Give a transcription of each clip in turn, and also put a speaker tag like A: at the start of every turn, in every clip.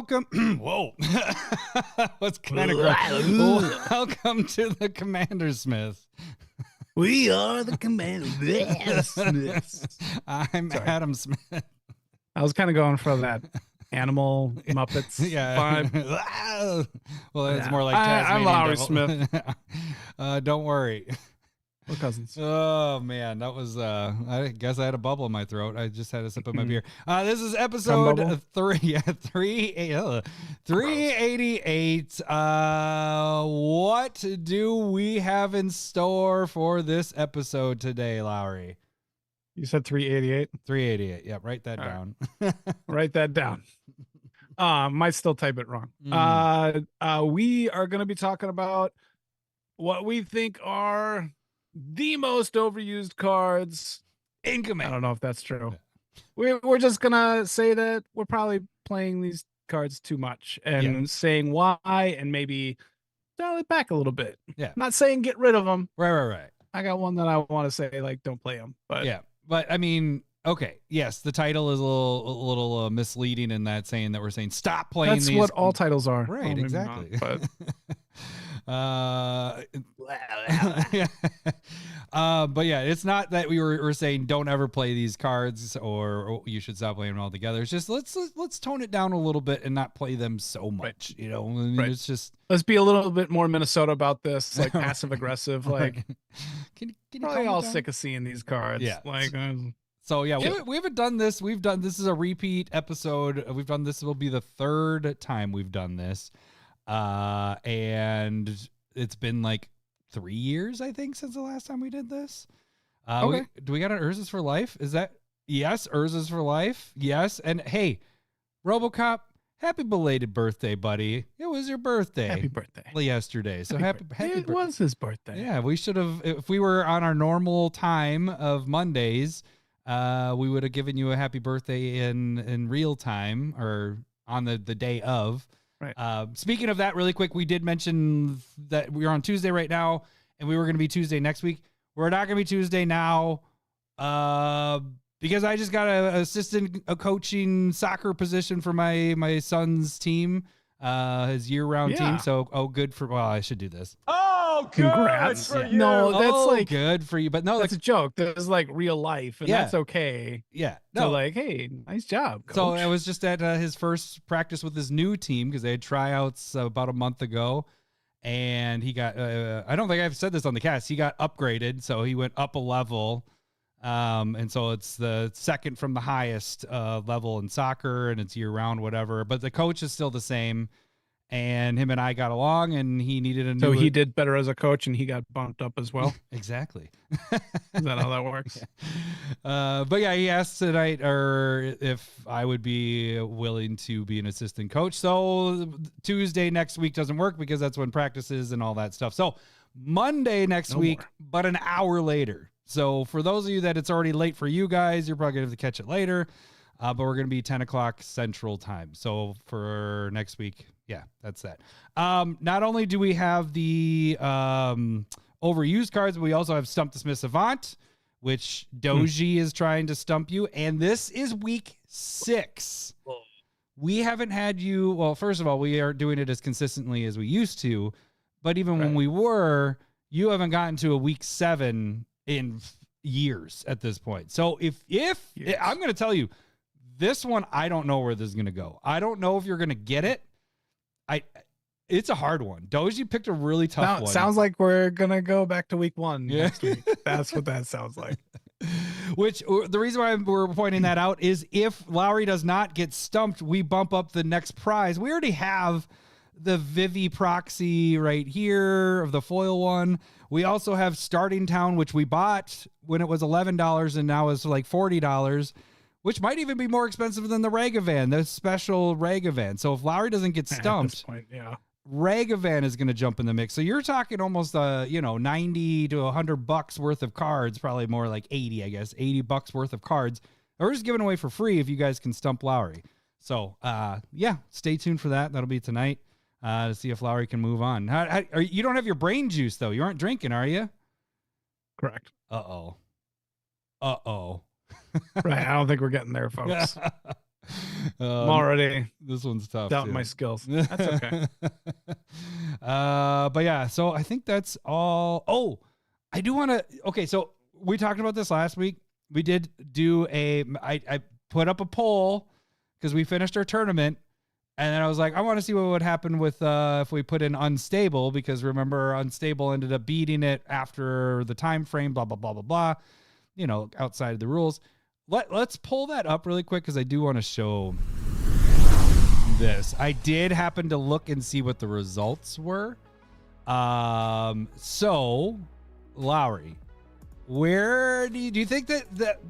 A: welcome. Whoa. What's kind of gross? Welcome to the CommanderSmiths.
B: We are the CommanderSmiths.
A: I'm Adam Smith.
B: I was kind of going for that animal Muppets
A: vibe. Well, it's more like
B: I'm Lowry Smith.
A: Don't worry.
B: We're cousins.
A: Oh man, that was I guess I had a bubble in my throat. I just had a sip of my beer. This is episode 388. What do we have in store for this episode today, Lowry?
B: You said 388?
A: 388. Yeah, write that down.
B: Write that down. Might still type it wrong. We are going to be talking about what we think are the most overused cards
A: in Command.
B: I don't know if that's true. We're just gonna say that we're probably playing these cards too much and saying why, and maybe dial it back a little bit.
A: Yeah,
B: not saying get rid of them.
A: Right.
B: I got one that I want to say like don't play them. But
A: yeah, but I mean, okay, yes, the title is a little misleading in that saying that we're saying stop playing.
B: That's
A: these.
B: What all titles are.
A: Right, exactly.
B: Not, but.
A: But yeah, it's not that we were saying don't ever play these cards or you should stop playing them altogether. It's just let's tone it down a little bit and not play them so much. Right. You know, I mean, it's just
B: let's be a little bit more Minnesota about this, like passive aggressive. Like, can you probably all sick of seeing these cards?
A: Yeah,
B: like.
A: So yeah, we haven't done this. This is a repeat episode. We've done this. Will be the third time we've done this. And it's been like 3 years, I think, since the last time we did this.
B: Okay.
A: Do we got an Urza's for life? Is that yes? Urza's for life. Yes. And hey, RoboCop, happy belated birthday, buddy. It was your birthday.
B: Happy birthday.
A: Yesterday. So happy
B: it was his birthday.
A: Yeah, we should have, if we were on our normal time of Mondays, we would have given you a happy birthday in real time or on the day of.
B: Right.
A: Speaking of that, really quick, we did mention that we're on Tuesday right now, and we were going to be Tuesday next week. We're not going to be Tuesday now, because I just got a coaching soccer position for my son's team, his year-round team. So, good for. Well, I should do this.
B: Oh, congrats!
A: For
B: you. No, that's like
A: good for you, but no,
B: that's a joke. That's like real life, and that's okay.
A: Yeah,
B: no, so like, hey, nice job, coach.
A: So I was just at his first practice with his new team because they had tryouts about a month ago, and he got. I don't think I've said this on the cast. He got upgraded, so he went up a level, and so it's the second from the highest level in soccer, and it's year-round, whatever. But the coach is still the same. And him and I got along, and he needed a new.
B: So he did better as a coach, and he got bumped up as well.
A: Exactly.
B: Is that how that works?
A: Yeah. But yeah, he asked tonight, or if I would be willing to be an assistant coach. So Tuesday next week doesn't work because that's when practice is and all that stuff. So Monday next week, but an hour later. So for those of you that it's already late for you guys, you're probably gonna have to catch it later. But we're gonna be 10 o'clock Central Time. So for next week. Yeah, that's that. Not only do we have the overused cards, but we also have Stump the Smith Savant, which Doji is trying to stump you. And this is week 6. We haven't had you. Well, first of all, we aren't doing it as consistently as we used to. But even when we were, you haven't gotten to a week 7 in years at this point. So if I'm going to tell you, this one, I don't know where this is going to go. I don't know if you're going to get it. It's a hard one. Doji picked a really tough one.
B: Sounds like we're gonna go back to week 1 next week. That's what that sounds like.
A: Which the reason why we're pointing that out is if Lowry does not get stumped, we bump up the next prize. We already have the Vivi proxy right here of the foil one. We also have Starting Town, which we bought when it was $11 and now is like $40. Which might even be more expensive than the Ragavan, the special Ragavan. So if Lowry doesn't get stumped,
B: at this point,
A: Ragavan is going to jump in the mix. So you're talking almost $90 to $100 worth of cards, probably more like 80, I guess, $80 worth of cards. We're just giving away for free if you guys can stump Lowry. So stay tuned for that. That'll be tonight to see if Lowry can move on. You don't have your brain juice though. You aren't drinking, are you?
B: Correct.
A: Uh-oh.
B: Right. I don't think we're getting there, folks. I'm already
A: this one's tough.
B: doubting my skills. That's okay.
A: But yeah, so I think that's all. Oh, I do want to. Okay, so we talked about this last week. We did do I put up a poll because we finished our tournament, and then I was like, I want to see what would happen with if we put in unstable, because remember, unstable ended up beating it after the time frame. Blah blah blah blah blah. You know, outside of the rules. Let's pull that up really quick because I do want to show this. I did happen to look and see what the results were. So Lowry, where do you think that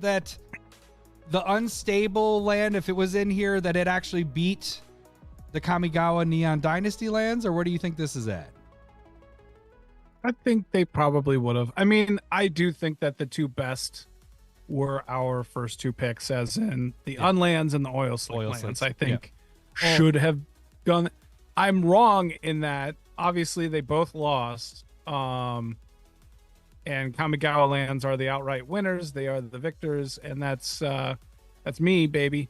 A: the unstable land, if it was in here, that it actually beat the Kamigawa Neon Dynasty lands, or where do you think this is at?
B: I think they probably would have. I mean, I do think that the two best were our first two picks, as in the unlands and the oil slick lands. I think should have gone. I'm wrong in that obviously they both lost. And Kamigawa lands are the outright winners. They are the victors, and that's me, baby.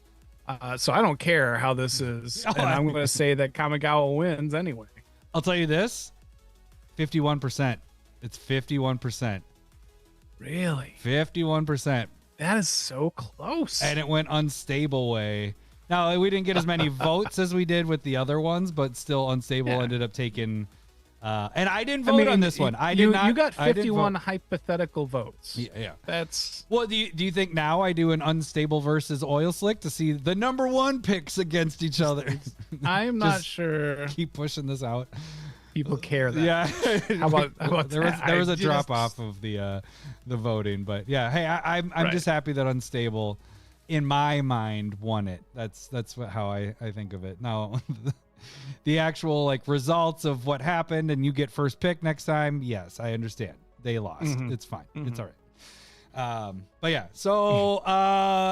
B: So I don't care how this is, and I'm going to say that Kamigawa wins anyway.
A: I'll tell you this: 51%. It's 51%.
B: Really?
A: 51%.
B: That is so close.
A: And it went unstable way. Now, we didn't get as many votes as we did with the other ones, but still unstable ended up taking. And I didn't vote on this one. I did not.
B: You got 51 hypothetical votes.
A: Yeah.
B: That's.
A: Well, do you think now I do an unstable versus oil slick to see the number one picks against each other?
B: I'm not sure.
A: Keep pushing this out.
B: People care that.
A: Yeah.
B: How about
A: there was a drop off of the voting, but yeah. Hey, I'm just happy that unstable, in my mind, won it. That's how I think of it. Now, the actual like results of what happened, and you get first pick next time. Yes, I understand. They lost. Mm-hmm. It's fine. Mm-hmm. It's all right. But yeah. So,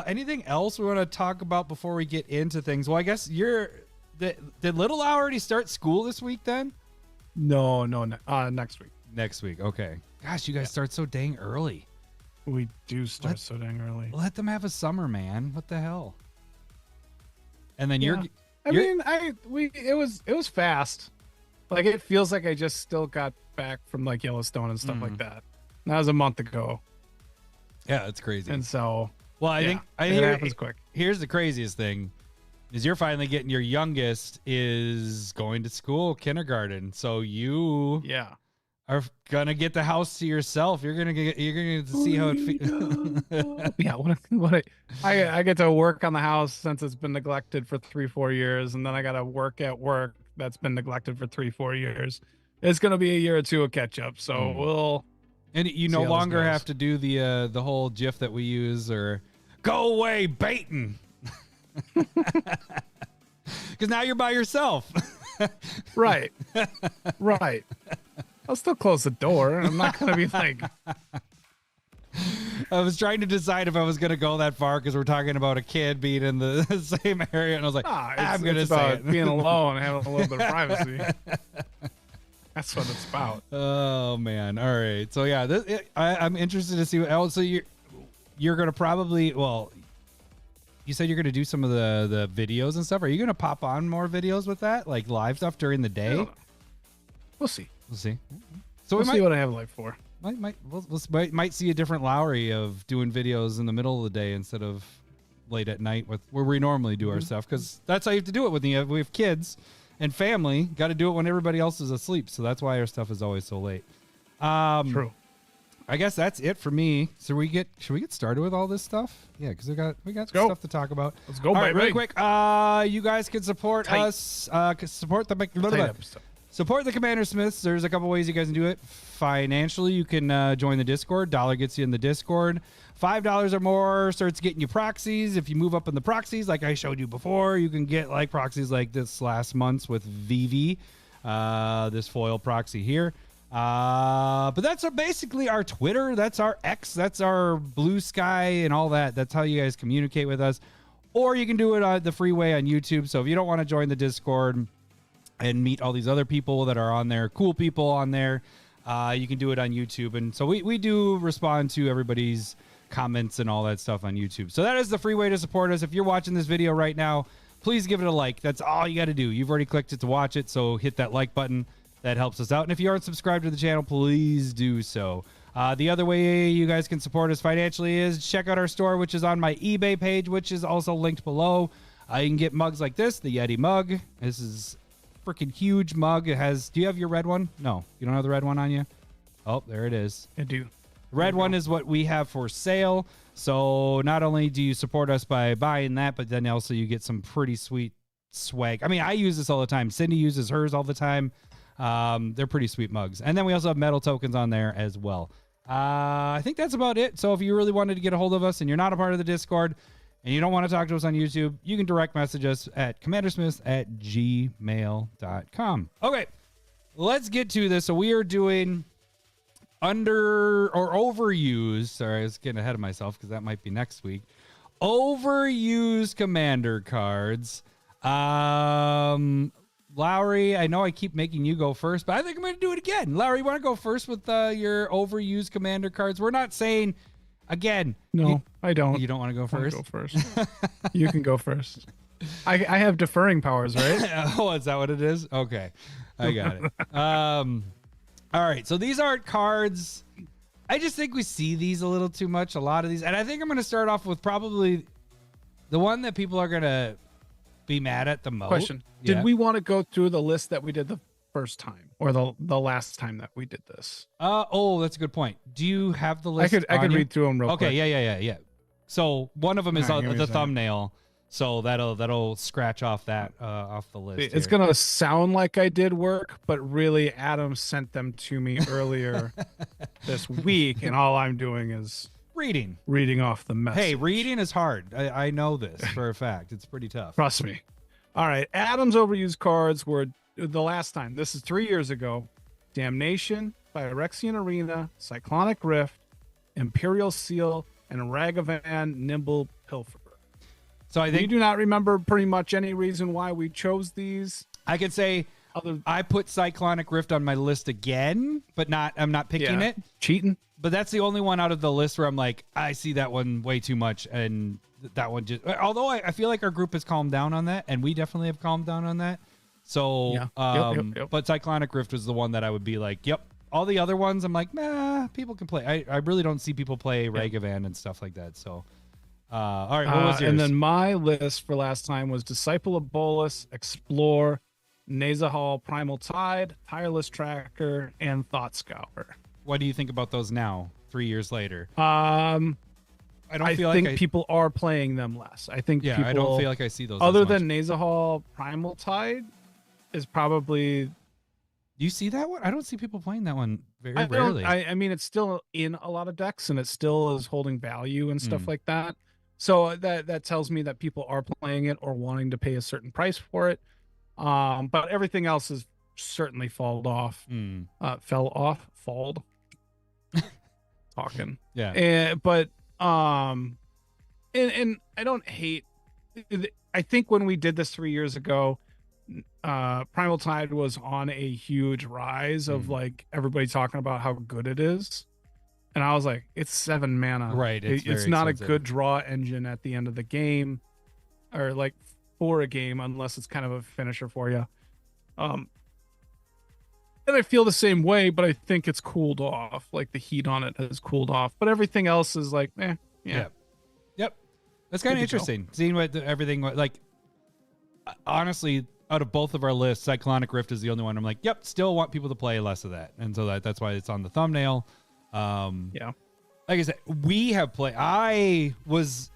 A: anything else we want to talk about before we get into things? Well, I guess did Little already start school this week then?
B: No, next week.
A: Next week, okay. Gosh, you guys start so dang early.
B: We do start so dang early.
A: Let them have a summer, man. What the hell? And then it
B: was fast. Like, it feels like I just still got back from like Yellowstone and stuff like that. That was a month ago.
A: Yeah, it's crazy.
B: And so,
A: well, I think
B: it happens quick.
A: Here's the craziest thing. Is you're finally getting your youngest is going to school, kindergarten. So you are gonna get the house to yourself. You're gonna get to see how it feels.
B: Yeah, I get to work on the house since it's been neglected for 3-4 years, and then I gotta work at work that's been neglected for 3-4 years. It's gonna be a year or two of catch up. So we'll. And
A: you no longer have to do the whole GIF that we use or go away baiting. Because now you're by yourself.
B: Right. I'll still close the door. I'm not going to be like.
A: I was trying to decide if I was going to go that far because we're talking about a kid being in the same area. And I was like, I'm going to say it.
B: Being alone and having a little bit of privacy. That's what it's about.
A: Oh, man. All right. So, yeah, I'm interested to see what else. So you're going to probably, well, you said you're going to do some of the videos and stuff. Are you going to pop on more videos with that, like live stuff during the day?
B: We'll see.
A: So
B: we'll see what I have life for.
A: Might see a different Lowry of doing videos in the middle of the day instead of late at night with where we normally do our stuff, because that's how you have to do it when we have kids and family. Got to do it when everybody else is asleep. So that's why our stuff is always so late.
B: True.
A: I guess that's it for me. So should we get started with all this stuff? Yeah, because we got stuff to talk about.
B: Let's go,
A: all
B: baby.
A: Right, really quick. You guys can support us. Support the CommanderSmiths. There's a couple ways you guys can do it. Financially, you can join the Discord. $1 gets you in the Discord. $5 or more starts getting you proxies. If you move up in the proxies, like I showed you before, you can get like proxies like this last month's with VV, this foil proxy here. But that's basically our Twitter. That's our X. That's our Blue Sky and all that. That's how you guys communicate with us. Or you can do it the free way on YouTube. So if you don't want to join the Discord and meet all these other people that are on there, cool people on there, You can do it on YouTube. And so we do respond to everybody's comments and all that stuff on YouTube. So that is the free way to support us. If you're watching this video right now, please give it a like. That's all you got to do. You've already clicked it to watch it, so hit that like button. That helps us out. And if you aren't subscribed to the channel, please do so. The other way you guys can support us financially is check out our store, which is on my eBay page, which is also linked below. You can get mugs like this, the Yeti mug. This is a freaking huge mug. It has, do you have your red one? No, you don't have the red one on you? Oh, there it is.
B: I do.
A: The red one is what we have for sale. So not only do you support us by buying that, but then also you get some pretty sweet swag. I mean, I use this all the time. Cindy uses hers all the time. They're pretty sweet mugs. And then we also have metal tokens on there as well. I think that's about it. So if you really wanted to get a hold of us and you're not a part of the Discord and you don't want to talk to us on YouTube, you can direct message us at CommanderSmiths@gmail.com. Okay, let's get to this. So we are doing under or overused. Sorry, I was getting ahead of myself because that might be next week. Overused commander cards. Lowry, I know I keep making you go first, but I think I'm going to do it again. Lowry, you want to go first with your overused commander cards? We're not saying, again.
B: No, I don't.
A: You don't want to go first?
B: Go first. You can go first. I have deferring powers, right?
A: Oh, is that what it is? Okay, I got it. All right, so these aren't cards. I just think we see these a little too much, a lot of these. And I think I'm going to start off with probably the one that people are going to be mad at the most.
B: Question.
A: Yeah.
B: Did we want to go through the list that we did the first time or the last time that we did this?
A: Oh, that's a good point. Do you have the list?
B: I could read through them real quick.
A: Okay, yeah. So one of them is
B: All right,
A: the thumbnail. So that'll scratch off that off the list.
B: It's
A: here.
B: gonna sound like I did work, but really Adam sent them to me earlier this week, and all I'm doing is
A: reading
B: off the message.
A: Hey, reading is hard. I know this for a fact. It's pretty tough.
B: Trust me. All right, Adam's overused cards were the last time. This is 3 years ago. Damnation, Phyrexian Arena, Cyclonic Rift, Imperial Seal, and Ragavan Nimble Pilferer.
A: So I think
B: you do not remember pretty much any reason why we chose these.
A: I could say I put Cyclonic Rift on my list again, but I'm not picking it.
B: Cheating.
A: But that's the only one out of the list where I'm like, I see that one way too much, and that one just. Although I feel like our group has calmed down on that, and we definitely have calmed down on that. So,
B: Yep.
A: But Cyclonic Rift was the one that I would be like, yep. All the other ones, I'm like, nah, people can play. I really don't see people play Ragavan and stuff like that. So. All right, what was yours?
B: And then my list for last time was Disciple of Bolus, Explore, Nazahal, Primal Tide, Tireless Tracker, and Thought Scour.
A: What do you think about those now, 3 years later?
B: I think
A: like
B: people are playing them less. I think
A: I don't feel like I see those.
B: Other than Nazahal, Primal Tide is probably.
A: Do you see that one? I don't see people playing that one very rarely.
B: I mean, it's still in a lot of decks, and it still is holding value and stuff like that. So that tells me that people are playing it or wanting to pay a certain price for it. But everything else has certainly fell off. And I don't hate. I think when we did this 3 years ago, Primal Tide was on a huge rise of like everybody talking about how good it is. And I was like, it's 7 mana.
A: Right.
B: It's not expensive. A good draw engine at the end of the game or like for a game, unless it's kind of a finisher for you. And I feel the same way, but I think it's cooled off. Like the heat on it has cooled off, but everything else is like, yeah.
A: Yep. That's kind of interesting. Seeing what everything like, honestly, out of both of our lists, Cyclonic Rift is the only one I'm like, yep, still want people to play less of that. And so that's why it's on the thumbnail. Like I said, we have played. I was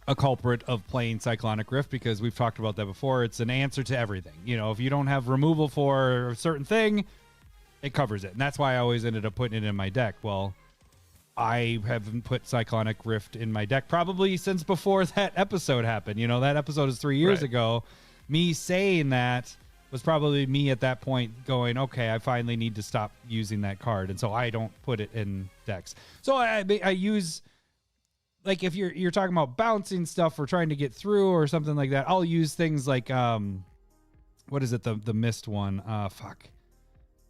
A: a culprit of playing Cyclonic Rift because we've talked about that before. It's an answer to everything. You know, if you don't have removal for a certain thing, it covers it. And that's why I always ended up putting it in my deck. Well, I haven't put Cyclonic Rift in my deck probably since before that episode happened. You know, that episode is 3 years ago. Me saying that was probably me at that point going, okay, I finally need to stop using that card. And so I don't put it in decks. So I use, like, if you're talking about bouncing stuff or trying to get through or something like that, I'll use things like, what is it? The mist one.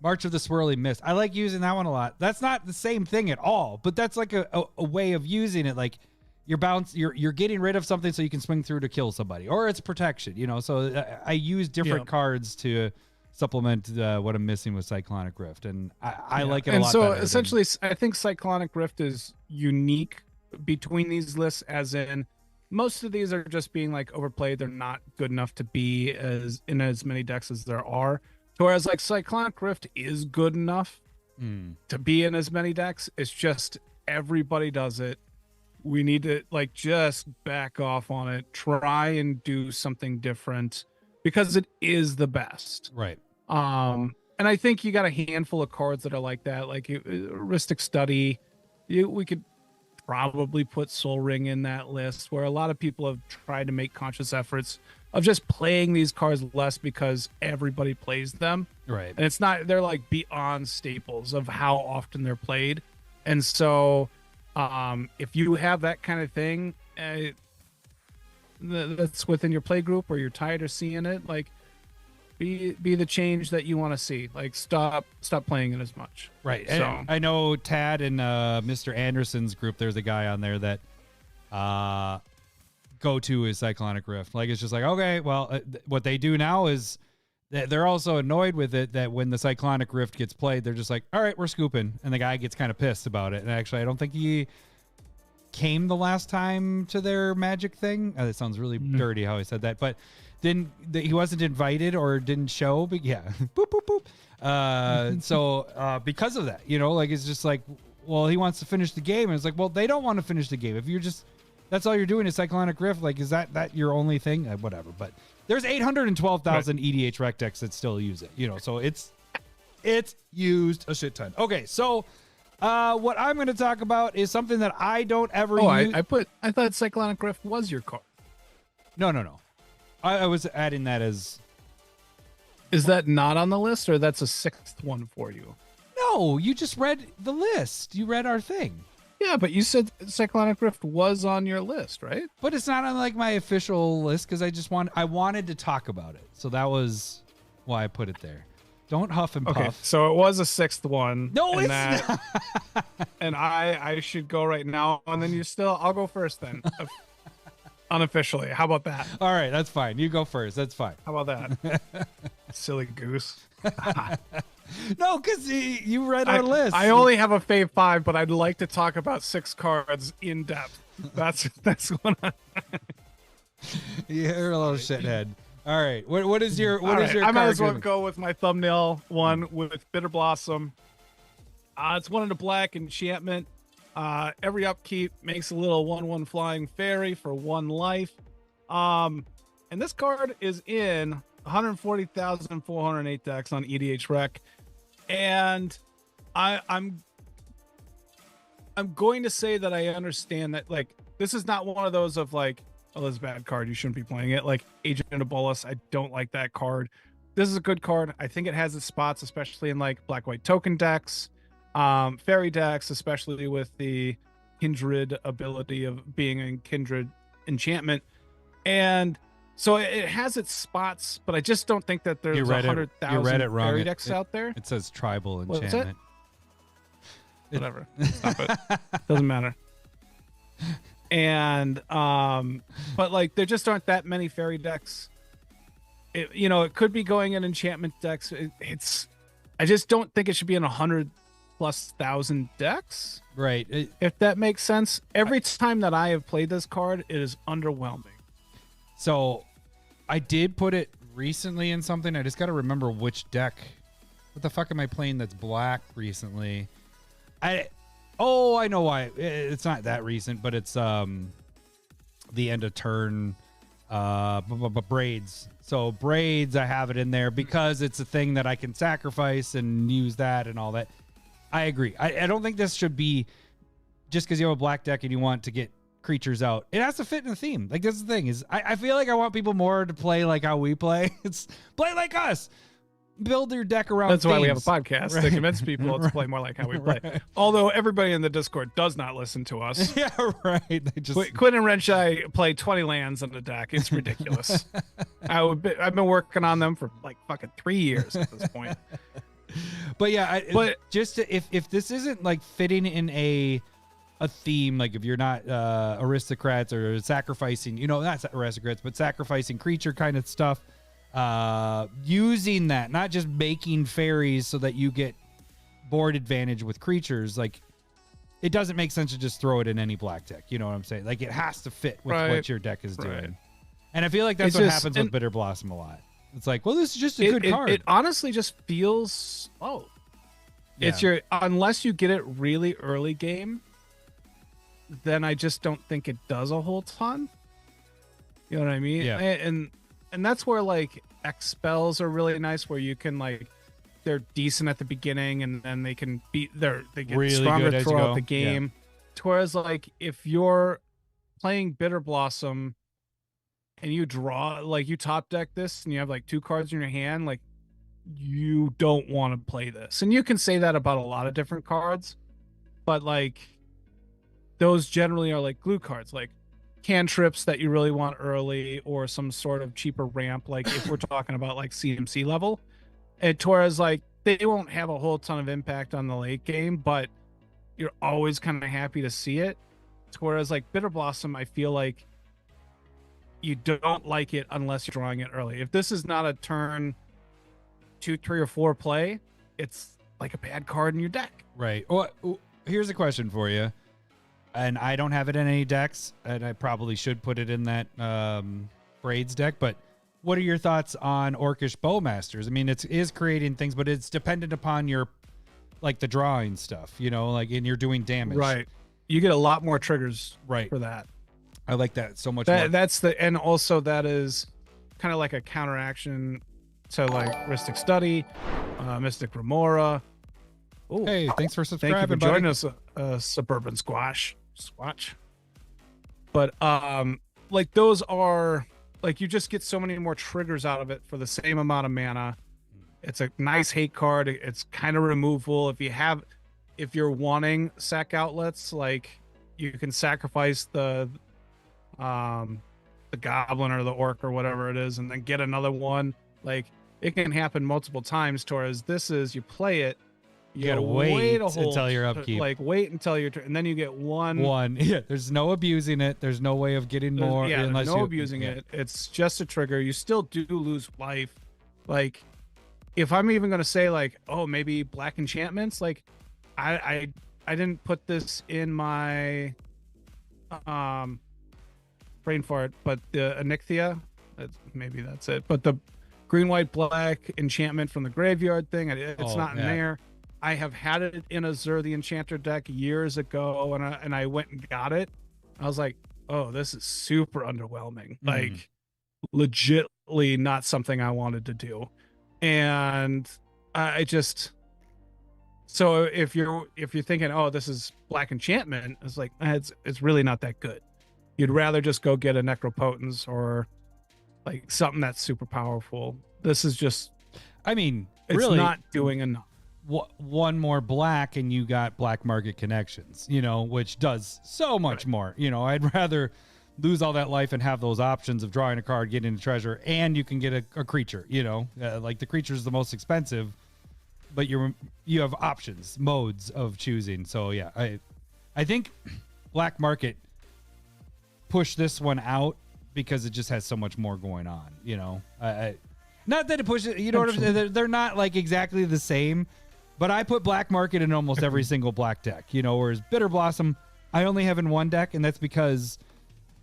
A: March of the Swirly Mist. I like using that one a lot. That's not the same thing at all, but that's like a way of using it. Like you're getting rid of something so you can swing through to kill somebody, or it's protection, you know. So I use different cards to supplement what I'm missing with Cyclonic Rift, and I like it a lot.
B: And so
A: better
B: essentially, I think Cyclonic Rift is unique between these lists, as in most of these are just being like overplayed. They're not good enough to be in as many decks as there are. Whereas like Cyclonic Rift is good enough to be in as many decks. It's just everybody does it. We need to like just back off on it. Try and do something different because it is the best.
A: Right.
B: And I think you got a handful of cards that are like that, like Heuristic Study. We could probably put Soul Ring in that list, where a lot of people have tried to make conscious efforts of just playing these cards less because everybody plays them.
A: Right.
B: And it's not, they're like beyond staples of how often they're played. And so if you have that kind of thing that's within your play group, or you're tired of seeing it, like be the change that you want to see. Like stop playing it as much.
A: Right.
B: So
A: And I know Tad and Mr. Anderson's group, there's a guy on there that go-to is Cyclonic Rift. Like, it's just like, okay, well, what they do now is they're also annoyed with it, that when the Cyclonic Rift gets played, they're just like, all right, we're scooping. And the guy gets kind of pissed about it. And actually, I don't think he came the last time to their Magic thing. That sounds really dirty how I said that. But he wasn't invited or didn't show. But yeah, boop, boop, boop. So because of that, you know, like, it's just like, well, he wants to finish the game. And it's like, well, they don't want to finish the game. If you're just... That's all you're doing is Cyclonic Rift. Like, is that your only thing? Whatever. But there's 812,000 EDH rec decks that still use it. You know, so it's used a shit ton. Okay, so what I'm going to talk about is something that I don't ever use.
B: I thought Cyclonic Rift was your card.
A: No. I was adding that as...
B: Is that not on the list, or that's a sixth one for you?
A: No, you just read the list. You read our thing.
B: Yeah, but you said Cyclonic Rift was on your list, right?
A: But it's not on like my official list because I wanted to talk about it. So that was why I put it there. Don't huff and puff.
B: Okay, so it was a sixth one.
A: No, it's not.
B: And I should go right now, and then I'll go first then. Unofficially. How about that?
A: All right, that's fine. You go first. That's fine.
B: How about that? Silly goose.
A: No, because you read our list.
B: I only have a fave 5, but I'd like to talk about 6 cards in depth. That's what
A: You're a little shithead. All right. What is your
B: I
A: card
B: might as well
A: gimmick?
B: go with my thumbnail one with Bitter Blossom. It's 1 in a black enchantment. Every upkeep makes a little 1/1 flying fairy for 1 life. And this card is in 140,408 decks on EDH Rec. And I'm going to say that I understand that, like, this is not one of those of like, oh, this is a bad card, you shouldn't be playing it. Like Agent of Bolas, I don't like that card. This is a good card. I think it has its spots, especially in like black-white token decks, fairy decks, especially with the Kindred ability of being a Kindred enchantment. And so it has its spots, but I just don't think that there's 100,000 fairy decks out there.
A: It says tribal
B: What's
A: enchantment.
B: Whatever. Stop it. Doesn't matter. And but like there just aren't that many fairy decks. It could be going in enchantment decks. I just don't think it should be in 100,000+ decks.
A: Right.
B: If that makes sense. Every time that I have played this card, it is underwhelming.
A: So I did put it recently in something. I just got to remember which deck. What the fuck am I playing that's black recently? I know why. It's not that recent, but it's the end of turn braids. So braids, I have it in there because it's a thing that I can sacrifice and use that and all that. I agree. I don't think this should be just because you have a black deck and you want to get creatures out. It has to fit in the theme. Like, that's the thing is I feel like I want people more to play like how we play. It's play like us. Build your deck around
B: That's
A: themes.
B: why we have a podcast to convince people to play more like how we play.
A: Right.
B: Although everybody in the Discord does not listen to us.
A: Yeah, right. They just
B: Quinn and Renshai play 20 lands on the deck. It's ridiculous. I've been working on them for like fucking 3 years at this point.
A: But yeah,
B: But
A: if this isn't like fitting in a theme, like if you're not aristocrats or sacrificing, not aristocrats, but sacrificing creature kind of stuff, using that, not just making fairies so that you get board advantage with creatures, like it doesn't make sense to just throw it in any black deck. You know what I'm saying? Like it has to fit with what your deck is doing. And I feel like that's what happens with Bitter Blossom a lot. It's like, well, this is just a good card.
B: It honestly just feels slow. Yeah. It's unless you get it really early game, then I just don't think it does a whole ton. You know what I mean?
A: Yeah.
B: And that's where like X spells are really nice, where you can like they're decent at the beginning and then they can they get really stronger throughout the game. Yeah. Whereas like if you're playing Bitter Blossom and you draw, like you top deck this and you have like 2 cards in your hand, like you don't want to play this. And you can say that about a lot of different cards, but like those generally are like glue cards, like cantrips that you really want early, or some sort of cheaper ramp, like if we're talking about like CMC level. And Torres, like they won't have a whole ton of impact on the late game, but you're always kind of happy to see it. Whereas like Bitter Blossom, I feel like you don't like it unless you're drawing it early. If this is not a turn 2, 3, or 4 play, it's like a bad card in your deck.
A: Right. Well, here's a question for you. And I don't have it in any decks, and I probably should put it in that Braids deck, but what are your thoughts on Orcish Bowmasters? I mean, it is creating things, but it's dependent upon your, like the drawing stuff, like, and you're doing damage.
B: Right. You get a lot more triggers for that.
A: I like that so much more.
B: And also that is kind of like a counteraction to like Rhystic Study, Mystic Remora.
A: Ooh, hey, thanks for subscribing.
B: Thank you for joining us, Suburban Squatch. But like those are like, you just get so many more triggers out of it for the same amount of mana. It's a nice hate card. It's kind of removable. If you're wanting sack outlets, like you can sacrifice the goblin or the orc or whatever it is, and then get another one. Like it can happen multiple times. Whereas this is, you play it,
A: you gotta wait until you're upkeep.
B: Like wait until your turn, and then you get one.
A: Yeah, there's no abusing it. There's no way of getting more.
B: Yeah, unless no abusing it. It's just a trigger. You still do lose life. Like if I'm even gonna say like, oh, maybe black enchantments. Like I didn't put this in my brain fart, but the Onyxia, maybe that's it. But the green, white, black enchantment from the graveyard thing, it's not in there. I have had it in a Zur the Enchanter deck years ago, and I went and got it. I was like, oh, this is super underwhelming. Like legitly not something I wanted to do. And I just, so if you're thinking, oh, this is black enchantment, it's like, it's really not that good. You'd rather just go get a Necropotence or like something that's super powerful. This is just,
A: I mean,
B: it's
A: really
B: not doing enough.
A: One more black and you got black market connections, which does so much more. I'd rather lose all that life and have those options of drawing a card, getting a treasure, and you can get a creature. Like the creature is the most expensive, but you have options, modes of choosing. So yeah, I think black market push this one out because it just has so much more going on. Not that it pushes, what I'm saying? They're not like exactly the same. But I put black market in almost every single black deck, whereas Bitter Blossom, I only have in one deck, and that's because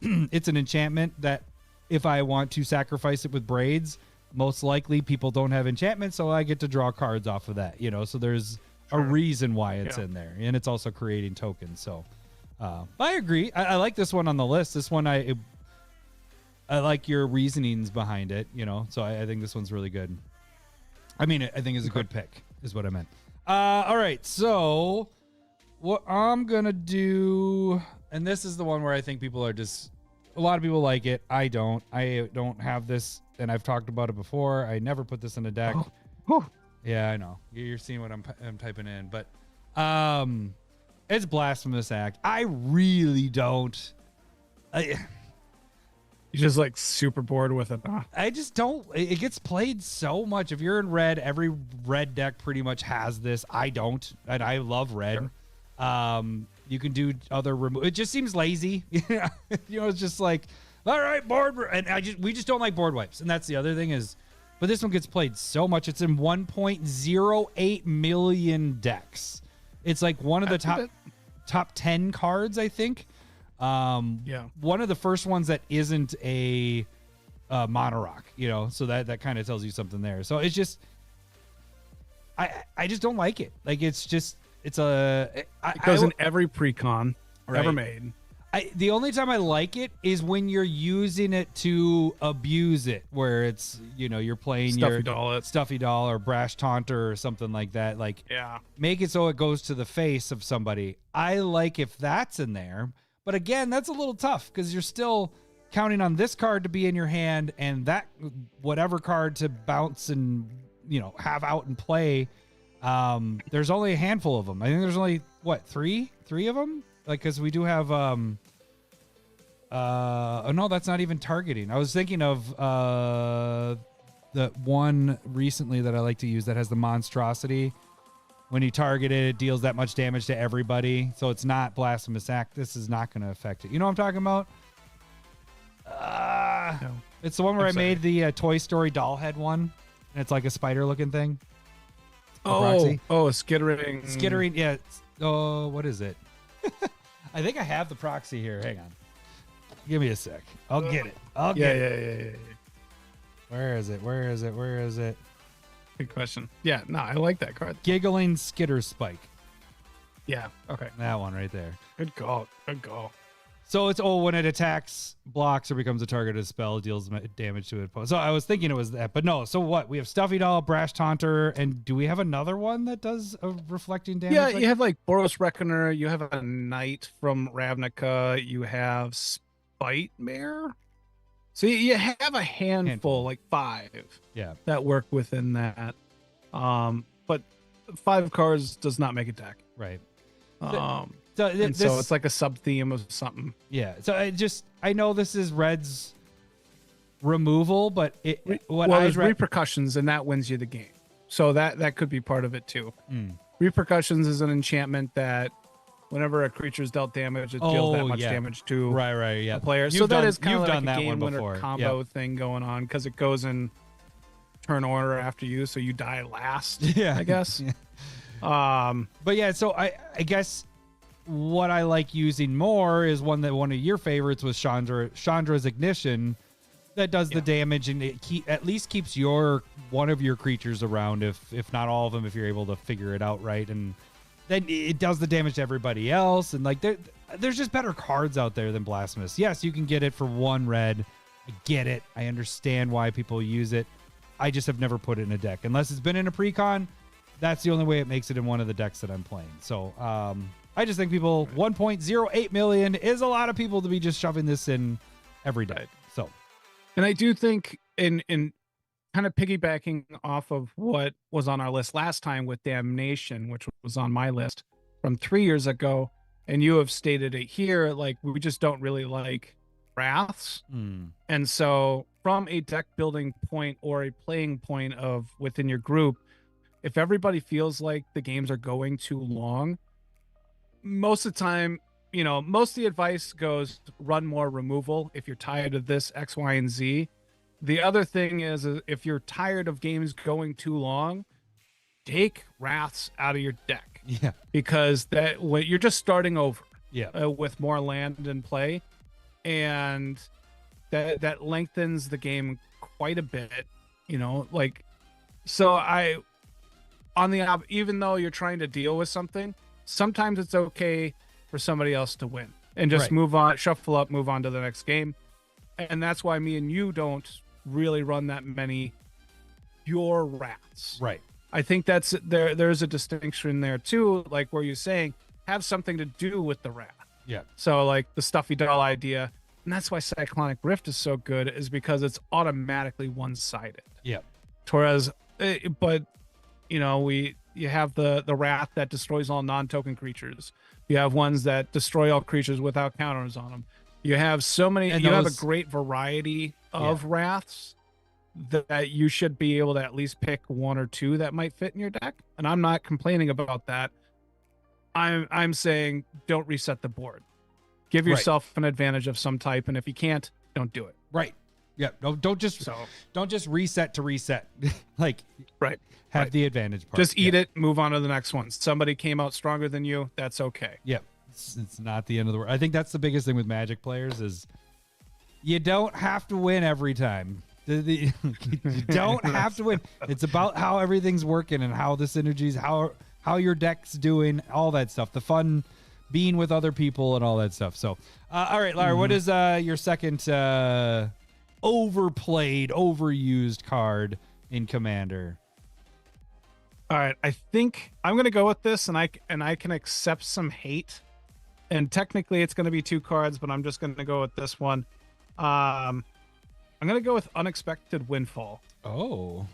A: it's an enchantment that if I want to sacrifice it with Braids, most likely people don't have enchantments, so I get to draw cards off of that, so there's a reason why it's in there, and it's also creating tokens. So I agree. I like this one on the list. This one, I like your reasonings behind it, so I think this one's really good. I mean, I think it's a good pick is what I meant. All right, so what I'm gonna do, and this is the one where I think people are just, a lot of people like it. I don't have this, and I've talked about it before. I never put this in a deck. Yeah, I know. You're seeing what I'm typing in, but it's Blasphemous Act. I really don't.
B: You You're just like super bored with it. Huh?
A: I just don't. It gets played so much. If you're in red, every red deck pretty much has this. I don't, and I love red. Sure. You can do other It just seems lazy. It's just like, all right, board, and we just don't like board wipes, and that's the other thing is. But this one gets played so much. It's in 1.08 million decks. It's like one of the top 10 cards, I think. One of the first ones that isn't a mono rock, so that kind of tells you something there. So it's just, I just don't like it. Like it goes
B: in every pre-con ever made.
A: The only time I like it is when you're using it to abuse it, where it's, you're playing Stuffy Doll or Brash Taunter or something like that. Like, make it so it goes to the face of somebody. I like if that's in there. But again, that's a little tough because you're still counting on this card to be in your hand and that whatever card to bounce and, have out and play. There's only a handful of them. I think there's only, three of them? Like, because we do have, no, that's not even targeting. I was thinking of the one recently that I like to use that has the monstrosity. When you target it, it deals that much damage to everybody. So it's not Blasphemous Act. This is not going to affect it. You know what I'm talking about? No. It's the one where I made the Toy Story doll head one. And it's like a spider-looking thing.
B: A skittering.
A: Skittering, yeah. Oh, what is it? I think I have the proxy here. Hang on. Give me a sec. I'll get it.
B: Yeah.
A: Where is it?
B: Good question. Yeah, no, I like that card.
A: Giggling Skitter Spike.
B: Yeah, okay.
A: That one right there.
B: Good call.
A: So it's when it attacks, blocks, or becomes a targeted spell, deals damage to it. So I was thinking it was that, but no. So what? We have Stuffy Doll, Brash Taunter, and do we have another one that does a reflecting damage?
B: Yeah, you have like Boros Reckoner, you have a Knight from Ravnica, you have Spite Mare. So you have a handful, like 5, that work within that. But 5 cards does not make a deck,
A: right?
B: So it's like a sub theme of something.
A: Yeah. So I know this is Red's removal, but there's
B: repercussions, and that wins you the game. So that could be part of it too. Repercussions is an enchantment that whenever a creature is dealt damage, it deals that much damage to the player. So that is kind of like a game winner combo thing going on because it goes in turn order after you, so you die last. I guess.
A: But yeah, so I guess what I like using more is one of your favorites was Chandra's Ignition. That does the damage, and it at least keeps one of your creatures around, if not all of them, if you're able to figure it out right, and then it does the damage to everybody else. And like there's just better cards out there than Blasphemous. Yes, you can get it for 1 red. I get it. I understand why people use it. I just have never put it in a deck unless it's been in a pre-con. That's the only way it makes it in one of the decks that I'm playing. So I just think 1.08 million is a lot of people to be just shoving this in every day. So.
B: And I do think in kind of piggybacking off of what was on our list last time with Damnation, which was on my list from 3 years ago, and you have stated it here, like we just don't really like wraths. And so from a deck building point or a playing point of within your group, if everybody feels like the games are going too long, most of the time, most of the advice goes run more removal if you're tired of this X, Y, and Z. The other thing is if you're tired of games going too long, take wraths out of your deck.
A: Yeah.
B: Because you're just starting over.
A: Yeah.
B: With more land in play, and that lengthens the game quite a bit. Even though you're trying to deal with something, sometimes it's okay for somebody else to win and just move on, shuffle up, move on to the next game. And that's why me and you don't really run that many pure rats.
A: Right.
B: I think there's a distinction there too, like where you're saying have something to do with the rat.
A: Yeah.
B: So like the Stuffy Doll idea, and that's why Cyclonic Rift is so good, is because it's automatically one-sided.
A: Yeah.
B: Whereas, you have the wrath that destroys all non-token creatures. You have ones that destroy all creatures without counters on them. You have so many.
A: And
B: you have a
A: those-
B: great variety of wraths that you should be able to at least pick one or two that might fit in your deck. And I'm not complaining about that. I'm saying don't reset the board. Give yourself an advantage of some type, and if you can't, don't do it.
A: Right. Yeah. Don't just reset to reset. Like have the advantage part.
B: Just eat it, move on to the next one. Somebody came out stronger than you, that's okay.
A: Yep. It's not the end of the world. I think that's the biggest thing with Magic players is you don't have to win every time. You don't have to win. It's about how everything's working and how the synergies, how your deck's doing, all that stuff. The fun being with other people and all that stuff. So, all right, Lara, what is your second overplayed, overused card in Commander?
B: All right, I think I'm going to go with this, and I can accept some hate. And technically, it's going to be two cards, but I'm just going to go with this one. I'm going to go with Unexpected Windfall.
A: Oh.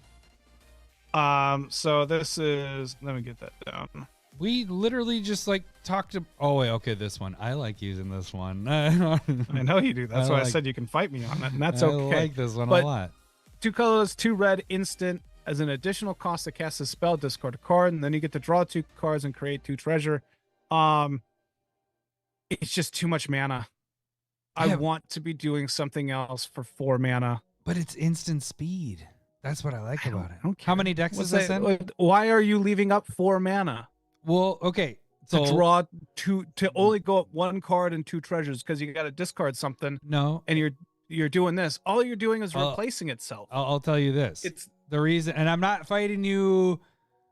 B: So this is, let me get that down.
A: We literally just like talked to, oh wait, okay, this one. I like using this one.
B: I know you do. That's why I said you can fight me on it, and that's okay.
A: I like this one a lot.
B: 2 colors, 2 red, instant. As an additional cost to cast a spell, discard a card, and then you get to draw 2 cards and create 2 treasure. It's just too much mana. I want to be doing something else for 4 mana.
A: But it's instant speed. That's what I like about it.
B: I don't care.
A: How many decks is this in?
B: Why are you leaving up 4 mana?
A: Well, okay. So
B: to draw 2, to only go up 1 card and 2 treasures because you got to discard something.
A: No.
B: And you're doing this. All you're doing is replacing itself.
A: I'll tell you this. It's the reason, and I'm not fighting you,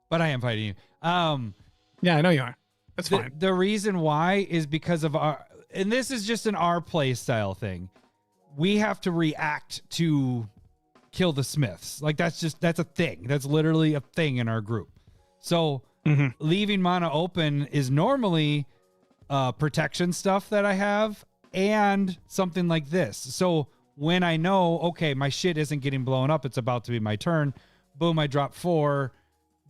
A: but I am fighting you.
B: Yeah, I know you are. That's fine.
A: The reason why is because of our, and this is just an our play style thing. We have to react to kill the Smiths. Like that's a thing. That's literally a thing in our group. So leaving mana open is normally protection stuff that I have and something like this. So when I know, okay, my shit isn't getting blown up, it's about to be my turn. Boom, I drop 4,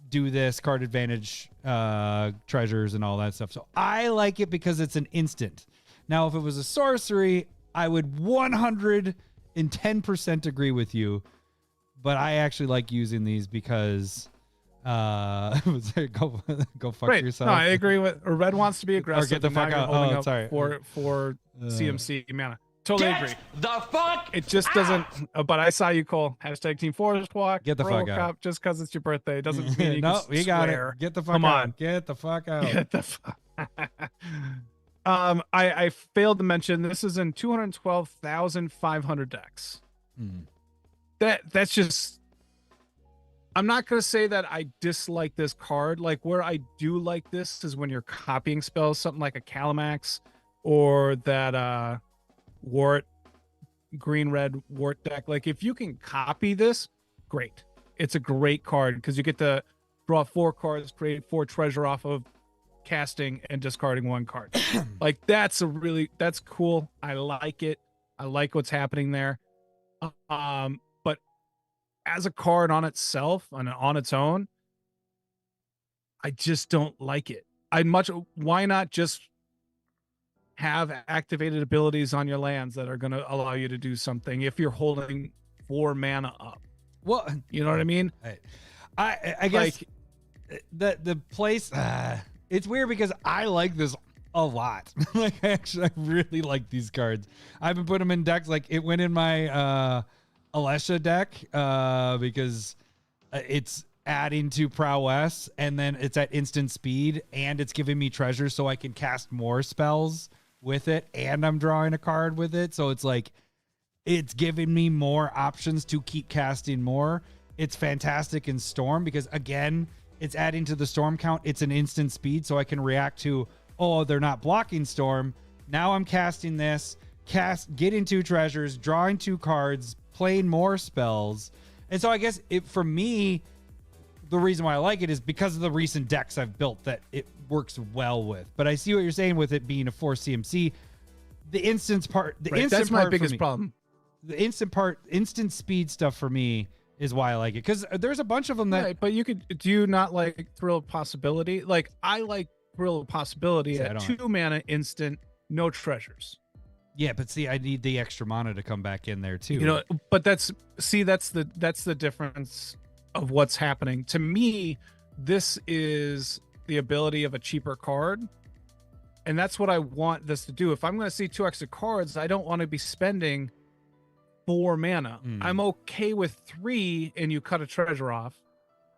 A: do this, card advantage, treasures and all that stuff. So I like it because it's an instant. Now, if it was a sorcery, I would 110% agree with you. But I actually like using these because go fuck yourself.
B: No, I agree with. Or red wants to be aggressive.
A: Or get the fuck out. Oh, sorry.
B: For CMC mana. Totally agree.
C: The fuck.
B: It just doesn't. But I saw you, Cole. Hashtag Team Forest Walk.
A: Get the fuck out.
B: Just because it's your birthday doesn't mean you
A: no,
B: can
A: you got
B: swear.
A: it. Get the fuck
B: Come
A: out.
B: on.
A: Get the fuck out.
B: Get the fuck. I failed to mention this is in 212,500 decks. That's just. I'm not going to say that I dislike this card. Like where I do like this is when you're copying spells, something like a Calamax or that Wart, green-red Wart deck. Like if you can copy this, great. It's a great card because you get to draw 4 cards, create 4 treasure off of casting and discarding 1 card. Like that's cool. I like it. I like what's happening there. But as a card on itself and on its own, I just don't like it. Why not just have activated abilities on your lands that are going to allow you to do something if you're holding 4 mana up?
A: Well,
B: you know what I mean?
A: I guess like, the place it's weird because I like this a lot. Like I really like these cards. I've been putting them in decks. Like it went in my Alesha deck because it's adding to prowess and then it's at instant speed and it's giving me treasures so I can cast more spells with it and I'm drawing a card with it. So it's like it's giving me more options to keep casting more. It's fantastic in Storm because again, it's adding to the Storm count. It's an instant speed so I can react to, oh, they're not blocking Storm. Now I'm casting this, getting 2 treasures, drawing 2 cards, playing more spells. And so I guess for me, the reason why I like it is because of the recent decks I've built that it works well with. But I see what you're saying with it being a 4 CMC. The instance part,
B: that's my biggest problem.
A: The instant speed stuff for me is why I like it. Because there's a bunch of them that.
B: Right, but do you not like Thrill of Possibility? Like I like Thrill of Possibility at 2 mana instant, no treasures.
A: Yeah, but see, I need the extra mana to come back in there too.
B: You know, but that's the difference of what's happening. To me, this is the ability of a cheaper card. And that's what I want this to do. If I'm going to see 2 extra cards, I don't want to be spending 4 mana. I'm okay with 3 and you cut a treasure off.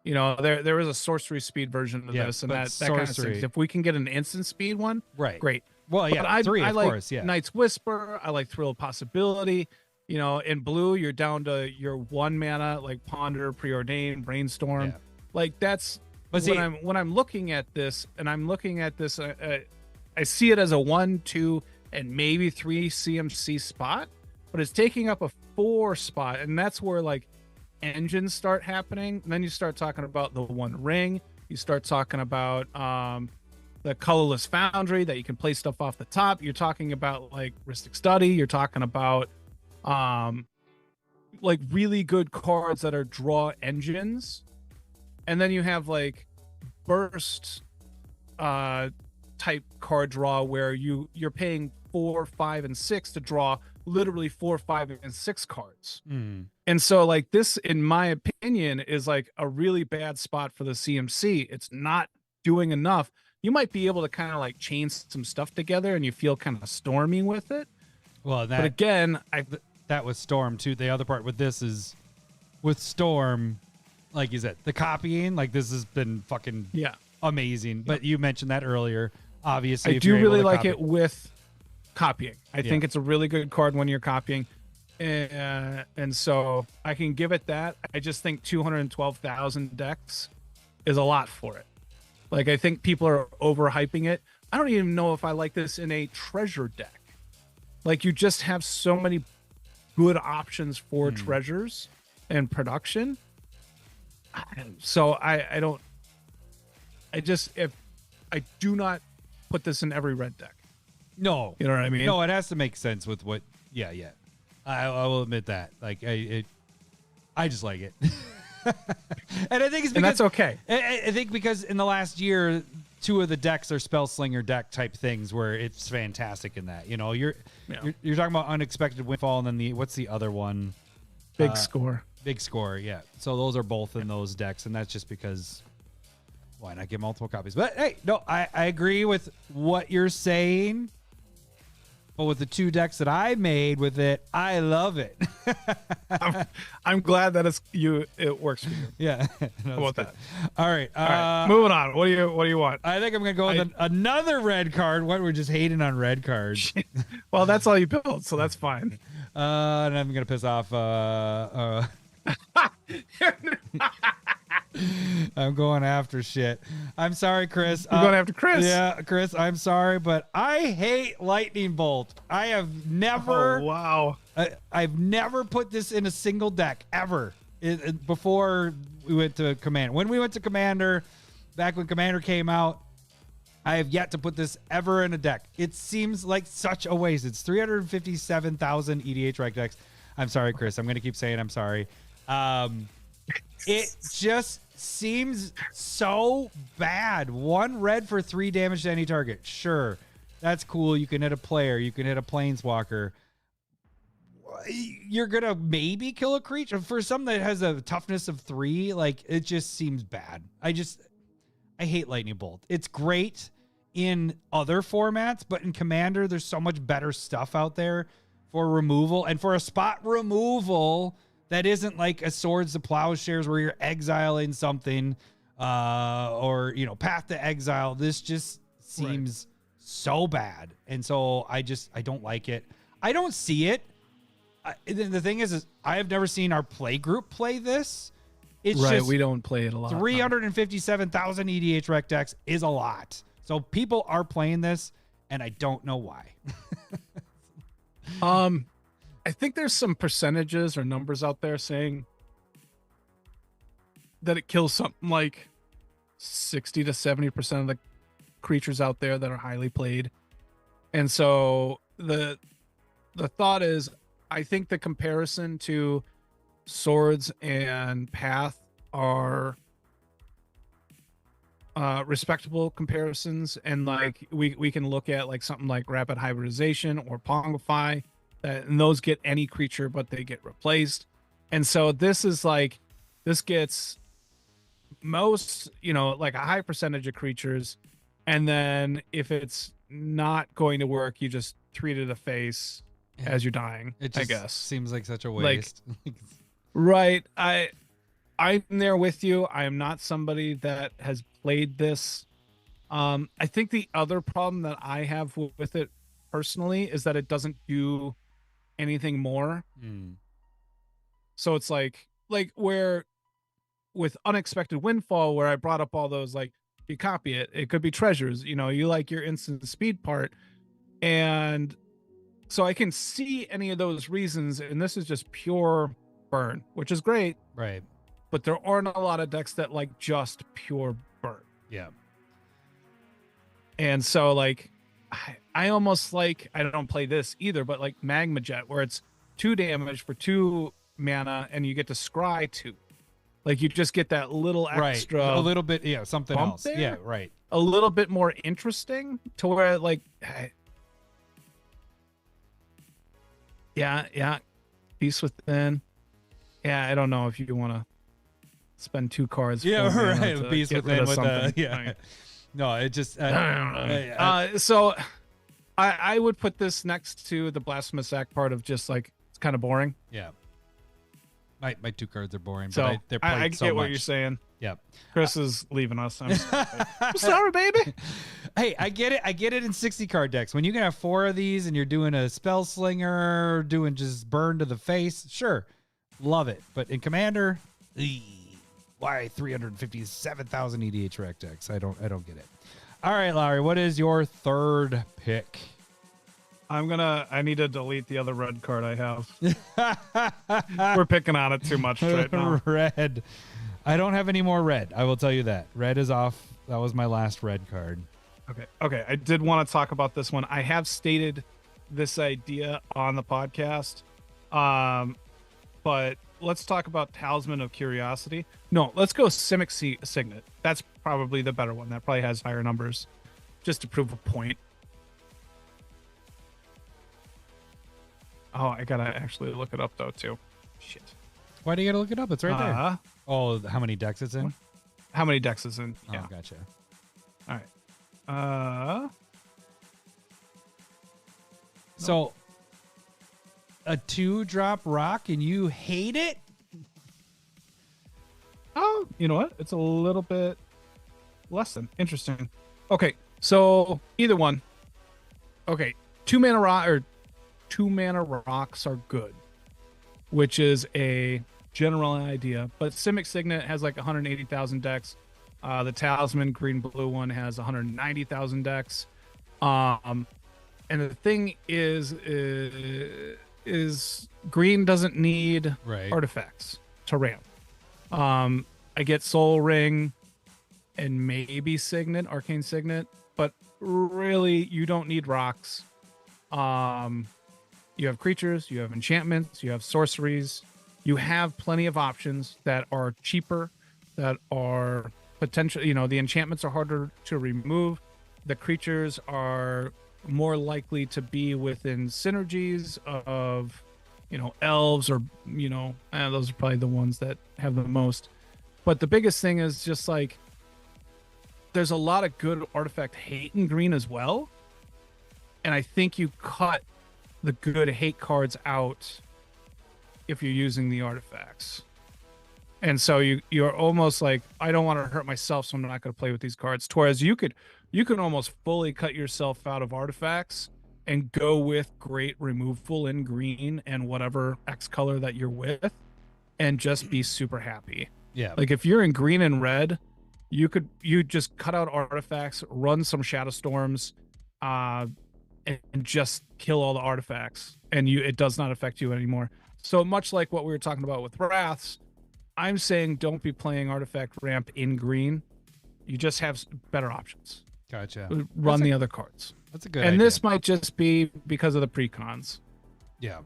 B: You know, there is a sorcery speed version of this, and that kind of things. If we can get an instant speed one,
A: right?
B: Great.
A: Well, yeah,
B: but
A: 3 of
B: like
A: course, yeah.
B: Knight's Whisper. I like Thrill of Possibility. You know, in blue, you're down to your 1 mana, like Ponder, Preordain, Brainstorm. Yeah. Like that's when I'm looking at this, and I'm looking at this, I see it as a 1, 2, and maybe 3 CMC spot, but it's taking up a 4 spot, and that's where like engines start happening. And then you start talking about the One Ring. You start talking about the Colorless Foundry that you can play stuff off the top. You're talking about like Ristic Study. You're talking about like really good cards that are draw engines. And then you have like burst type card draw where you're paying 4, 5, and 6 to draw literally 4, 5, and 6 cards. And so like this, in my opinion, is like a really bad spot for the CMC. It's not doing enough. You might be able to kind of like chain some stuff together and you feel kind of stormy with it.
A: Well,
B: but again,
A: that was Storm too. The other part with this is with Storm, like you said, the copying, like this has been fucking amazing. But you mentioned that earlier. Obviously,
B: I do really like it with copying. I think it's a really good card when you're copying. And so I can give it that. I just think 212,000 decks is a lot for it. Like, I think people are overhyping it. I don't even know if I like this in a treasure deck. Like, you just have so many good options for treasures and production. So I do not put this in every red deck.
A: No.
B: You know what I mean?
A: No, it has to make sense with what, yeah. I will admit that. Like, I just like it. And I think it's because,
B: and that's okay.
A: I think because in the last year, 2 of the decks are Spellslinger deck type things where it's fantastic in that. You know, you're talking about Unexpected Windfall, and then what's the other one?
B: Big Score.
A: Big Score, yeah. So those are both in those decks, and that's just because why not get multiple copies? But hey, no, I agree with what you're saying. But with the 2 decks that I made with it, I love it.
B: I'm glad that it works for you.
A: Yeah.
B: How about that?
A: All right.
B: Moving on. What do you want?
A: I think I'm gonna go with another red card. What, we're just hating on red cards.
B: Well, that's all you built, so that's fine.
A: And I'm gonna piss off I'm going after shit. I'm sorry, Chris.
B: You're going after Chris?
A: Yeah, Chris, I'm sorry, but I hate Lightning Bolt. I have never...
B: Oh, wow.
A: I've never put this in a single deck, ever, before we went to Commander. When we went to Commander, back when Commander came out, I have yet to put this ever in a deck. It seems like such a waste. It's 357,000 EDH rec decks. I'm sorry, Chris. I'm going to keep saying I'm sorry. It just seems so bad. 1 red for 3 damage to any target. Sure, that's cool. You can hit a player. You can hit a planeswalker. You're going to maybe kill a creature. For some that has a toughness of 3, like, it just seems bad. I hate Lightning Bolt. It's great in other formats, but in Commander, there's so much better stuff out there for removal. And for a spot removal that isn't like a Swords to Plowshares where you're exiling something or, you know, Path to Exile. This just seems so bad. And so I don't like it. I don't see it. The thing is I have never seen our play group play this. It's just
B: we don't play it a lot.
A: 357,000 EDH rec decks is a lot. So people are playing this, and I don't know why.
B: I think there's some percentages or numbers out there saying that it kills something like 60 to 70% of the creatures out there that are highly played. And so the thought is, I think the comparison to Swords and Path are respectable comparisons, and like we can look at like something like rapid hybridization or Pongify, and those get any creature but they get replaced. And so this is like, this gets most, like a high percentage of creatures, and then if it's not going to work, you just 3 to the face as you're dying.
A: It just
B: I guess
A: seems like such a waste.
B: Right. I'm there with you. I am not somebody that has played this. I think the other problem that I have with it personally is that it doesn't do anything more. So it's like where with Unexpected Windfall, where I brought up all those, like, you copy it, it could be treasures, you like your instant speed part. And so I can see any of those reasons, and this is just pure burn, which is great.
A: Right.
B: But there aren't a lot of decks that like just pure burn.
A: Yeah.
B: And so like I almost like, I don't play this either, but like Magma Jet, where it's 2 damage for 2 mana and you get to scry 2. Like you just get that little extra,
A: right. A little bit, yeah, something else.
B: there?
A: Yeah, right.
B: A little bit more interesting to where like, yeah, Beast Within. Yeah, I don't know if you want to spend 2 cards.
A: Yeah,
B: for
A: right. Beast Within with yeah.
B: Right.
A: No, it just.
B: So I would put this next to the Blasphemous Act part of just like, it's kind of boring.
A: Yeah. My 2 cards are boring,
B: So
A: but they're played
B: I
A: so
B: get what
A: much.
B: you're saying.
A: Yep.
B: Chris is leaving us. I'm sorry, baby.
A: Hey, I get it. I get it in 60 card decks. When you can have 4 of these and you're doing a spell slinger, doing just burn to the face, sure, love it. But in Commander, why 357,000 EDH rec decks? I don't get it. All right, Lowry, what is your 3rd pick?
B: I need to delete the other red card I have. We're picking on it too much right now.
A: Red. I don't have any more red. I will tell you that. Red is off. That was my last red card.
B: Okay. I did want to talk about this one. I have stated this idea on the podcast. But let's talk about Talisman of Curiosity. No, let's go Simic Signet. That's probably the better one. That probably has higher numbers, just to prove a point. Oh, I gotta actually look it up though too. Shit.
A: Why do you gotta look it up? It's right there. Oh, how many decks it's in?
B: How many decks is in? Yeah.
A: Oh, gotcha.
B: All right.
A: So a 2-drop rock and you hate it?
B: Oh, you know what? It's a little bit less than interesting. Okay, so either one. Okay, 2 mana rock or 2 mana rocks are good, which is a general idea. But Simic Signet has like 180,000 decks. The Talisman green blue one has 190,000 decks. And the thing is green doesn't need artifacts to ramp. I get Soul Ring and maybe Signet, Arcane Signet, but really you don't need rocks. You have creatures, you have enchantments, you have sorceries. You have plenty of options that are cheaper, that are potential. The enchantments are harder to remove. The creatures are more likely to be within synergies of, elves or, those are probably the ones that have the most. But the biggest thing is just like, there's a lot of good artifact hate in green as well. And I think you cut the good hate cards out if you're using the artifacts. And so you're almost like, I don't want to hurt myself, so I'm not going to play with these cards. Whereas you can almost fully cut yourself out of artifacts and go with great removal in green and whatever X color that you're with and just be super happy.
A: Yeah.
B: Like if you're in green and red, you just cut out artifacts, run some Shadow Storms, and just kill all the artifacts, and it does not affect you anymore. So much like what we were talking about with Wraths, I'm saying don't be playing artifact ramp in green. You just have better options.
A: Gotcha.
B: Run the other cards.
A: That's a good
B: and
A: idea.
B: This might just be because of the precons.
A: Yeah.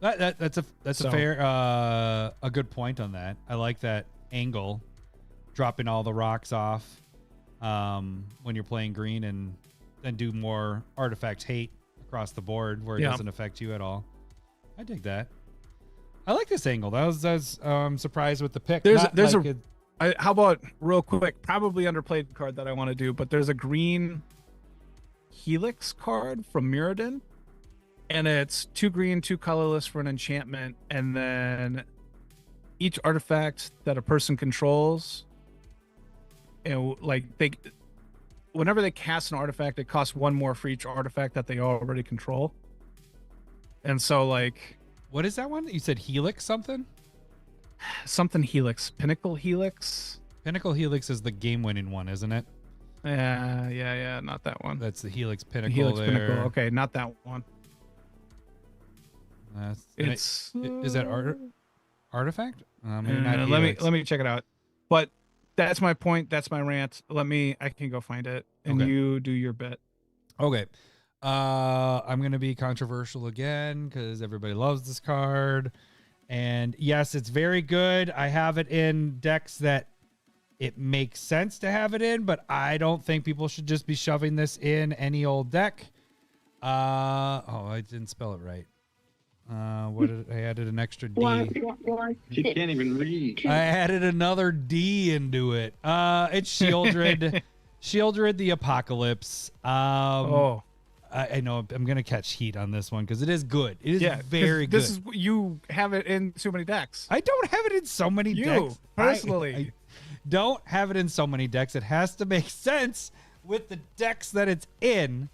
A: That's a fair a good point on that. I like that angle. dropping all the rocks off when you're playing green, and then do more artifact hate across the board where it doesn't affect you at all. I dig that. I like this angle. That was surprised with the pick.
B: How about real quick, probably underplayed card that I want to do, but there's a green Helix card from Mirrodin, and it's 2 green, 2 colorless for an enchantment, and then each artifact that a person controls, and whenever they cast an artifact, it costs 1 more for each artifact that they already control. And so
A: what is that one? You said Helix something?
B: Something Helix. Pinnacle Helix?
A: Pinnacle Helix is the game-winning one, isn't it?
B: Yeah, not that one.
A: That's the Helix Pinnacle.
B: Helix
A: there.
B: Pinnacle. Okay, not that one.
A: Is that artifact?
B: Let me check it out. But that's my point. That's my rant. I can go find it, and you do your bit.
A: Okay. I'm going to be controversial again because everybody loves this card. And yes, it's very good. I have it in decks that it makes sense to have it in, but I don't think people should just be shoving this in any old deck. I didn't spell it right. I added an extra D.
C: You can't even read.
A: I added another D into it. It's Shieldred. Shieldred the Apocalypse. I know I'm going to catch heat on this one because it is good. It is very good.
B: You have it in so many decks.
A: I don't have it in so many decks.
B: You, personally.
A: I don't have it in so many decks. It has to make sense with the decks that it's in.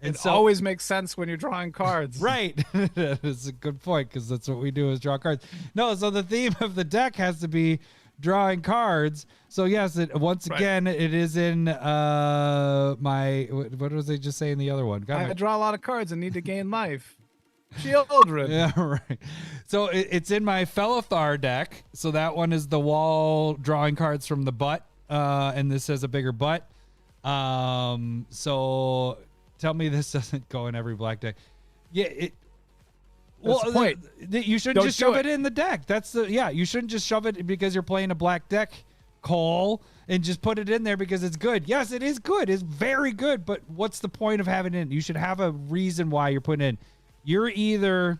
A: And
B: it always makes sense when you're drawing cards.
A: Right. That's a good point because that's what we do is draw cards. No, so the theme of the deck has to be drawing cards. So yes, again, it is in my, what was I just saying the other one?
B: I draw a lot of cards and need to gain life. Children.
A: Yeah, right. So it's in my Felithar deck. So that one is the wall drawing cards from the butt. And this has a bigger butt. So tell me this doesn't go in every black deck. Yeah, you shouldn't just shove it in the deck. You shouldn't just shove it because you're playing a black deck, Cole, and just put it in there because it's good. Yes, it is good. It's very good, but what's the point of having it in? You should have a reason why you're putting it in. You're either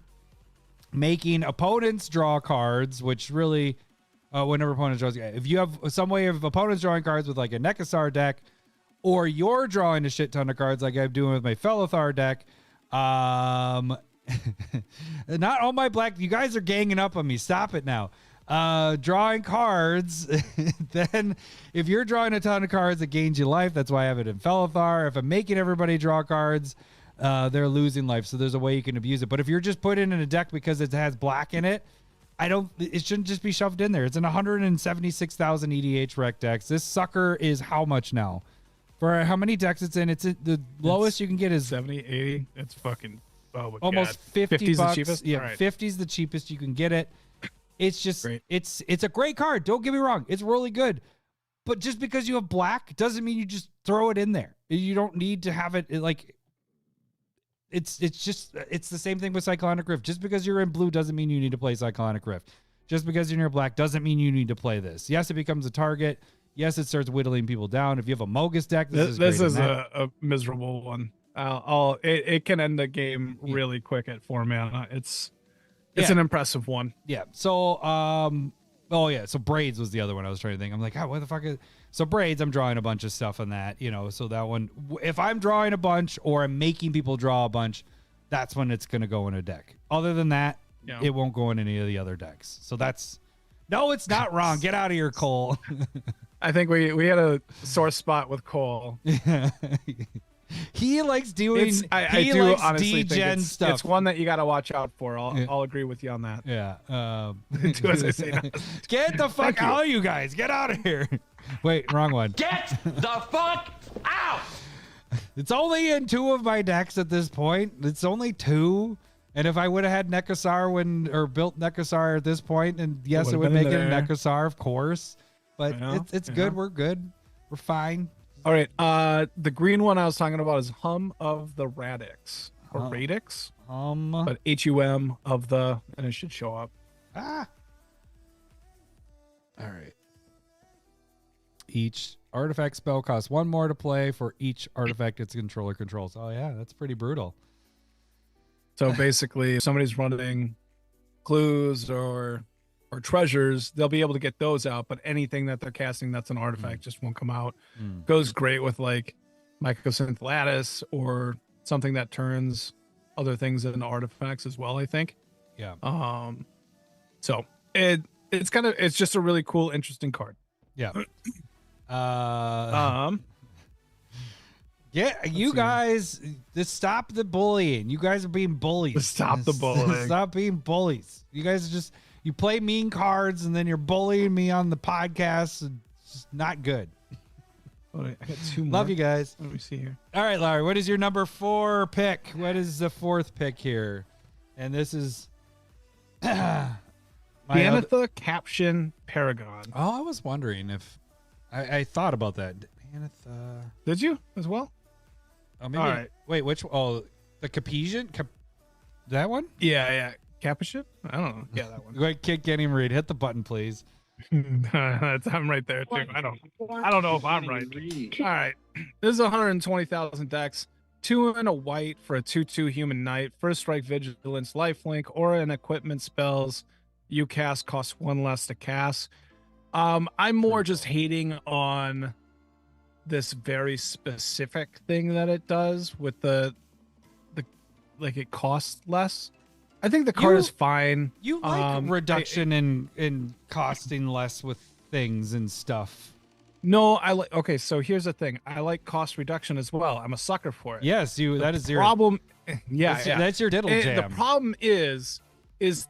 A: making opponents draw cards, which really, whenever opponents draws, if you have some way of opponents drawing cards with like a Nekasar deck, or you're drawing a shit ton of cards like I'm doing with my Felithar deck, not all my black, you guys are ganging up on me. Stop it now. Drawing cards, then if you're drawing a ton of cards, it gains you life. That's why I have it in Felithar. If I'm making everybody draw cards, they're losing life. So there's a way you can abuse it. But if you're just putting it in a deck because it has black in it, it shouldn't just be shoved in there. It's in 176,000 EDH rec decks. This sucker is how much now? For how many decks it's in? The lowest you can get is
B: 70, 80. It's fucking
A: almost 50 bucks.
B: The cheapest?
A: Yeah,
B: right.
A: 50 is the cheapest you can get it. It's just
B: great.
A: It's a great card. Don't get me wrong. It's really good. But just because you have black doesn't mean you just throw it in there. You don't need to have it it's the same thing with Cyclonic Rift. Just because you're in blue doesn't mean you need to play Cyclonic Rift. Just because you're in black doesn't mean you need to play this. Yes, it becomes a target. Yes, it starts whittling people down. If you have a Mogus deck, this is
B: a miserable one. It can end the game really quick at 4 mana. It's an impressive one.
A: Yeah. So so Braids was the other one I was trying to think. I'm like, what the fuck is so Braids? I'm drawing a bunch of stuff on that, So that one, if I'm drawing a bunch or I'm making people draw a bunch, that's when it's gonna go in a deck. Other than that, it won't go in any of the other decks. So that's it's not wrong. Get out of here, Cole.
B: I think we had a sore spot with Cole.
A: He likes doing.
B: I do honestly think
A: stuff.
B: It's one that you got to watch out for. I'll agree with you on that.
A: Yeah.
B: Do as I say. Now.
A: Get the fuck out, you guys! Get out of here. Wait, wrong one.
D: Get the fuck out!
A: It's only in 2 of my decks at this point. It's only 2. And if I would have had Nekasar built Nekasar at this point, and yes, it would make it a Nekasar, of course. But it's good. We're good. We're fine.
B: All right. The green one I was talking about is Hum of the Radix or Radix. But HUM of the, and it should show up.
A: All right. each artifact spell costs 1 more to play for each artifact its controller controls. Oh yeah, that's pretty brutal.
B: So basically, if somebody's running clues or treasures, they'll be able to get those out, but anything that they're casting that's an artifact just won't come out. Goes great with like Mycosynth Lattice or something that turns other things into artifacts as well, I think.
A: Yeah.
B: So it's just a really cool, interesting card.
A: Yeah. Yeah, you
B: see.
A: guys, just stop the bullying. You guys are being bullies.
B: Stop the bullying.
A: Stop being bullies. You guys just you play mean cards and then you're bullying me on the podcast. It's just not good.
B: Oh, I got 2 more.
A: Love you guys.
B: Let me see here.
A: All right, Larry, what is your number 4 pick? What is the 4th pick here? And this is
B: Banatha Caption Paragon.
A: Oh, I was wondering if I thought about that. Banatha.
B: Did you as well?
A: Oh, maybe.
B: All right.
A: Wait, which? Oh, the Capesian? That one?
B: Yeah. Caption? I don't know. Yeah, that one.
A: Go ahead, kid, can't even read. Hit the button, please.
B: I'm right there too. I don't know if I'm right. All right. This is 120,000 decks. 2 and a white for a 2/2 human knight. First strike, vigilance, lifelink, aura and equipment spells you cast cost 1 less to cast. I'm more just hating on this very specific thing that it does with the like it costs less. I think the card is fine.
A: You like reduction in costing less with things and stuff.
B: No, I like. Okay, so here's the thing. I like cost reduction as well. I'm a sucker for it.
A: Yes, that is your
B: problem. Yeah,
A: that's your diddle
B: And
A: jam.
B: the problem is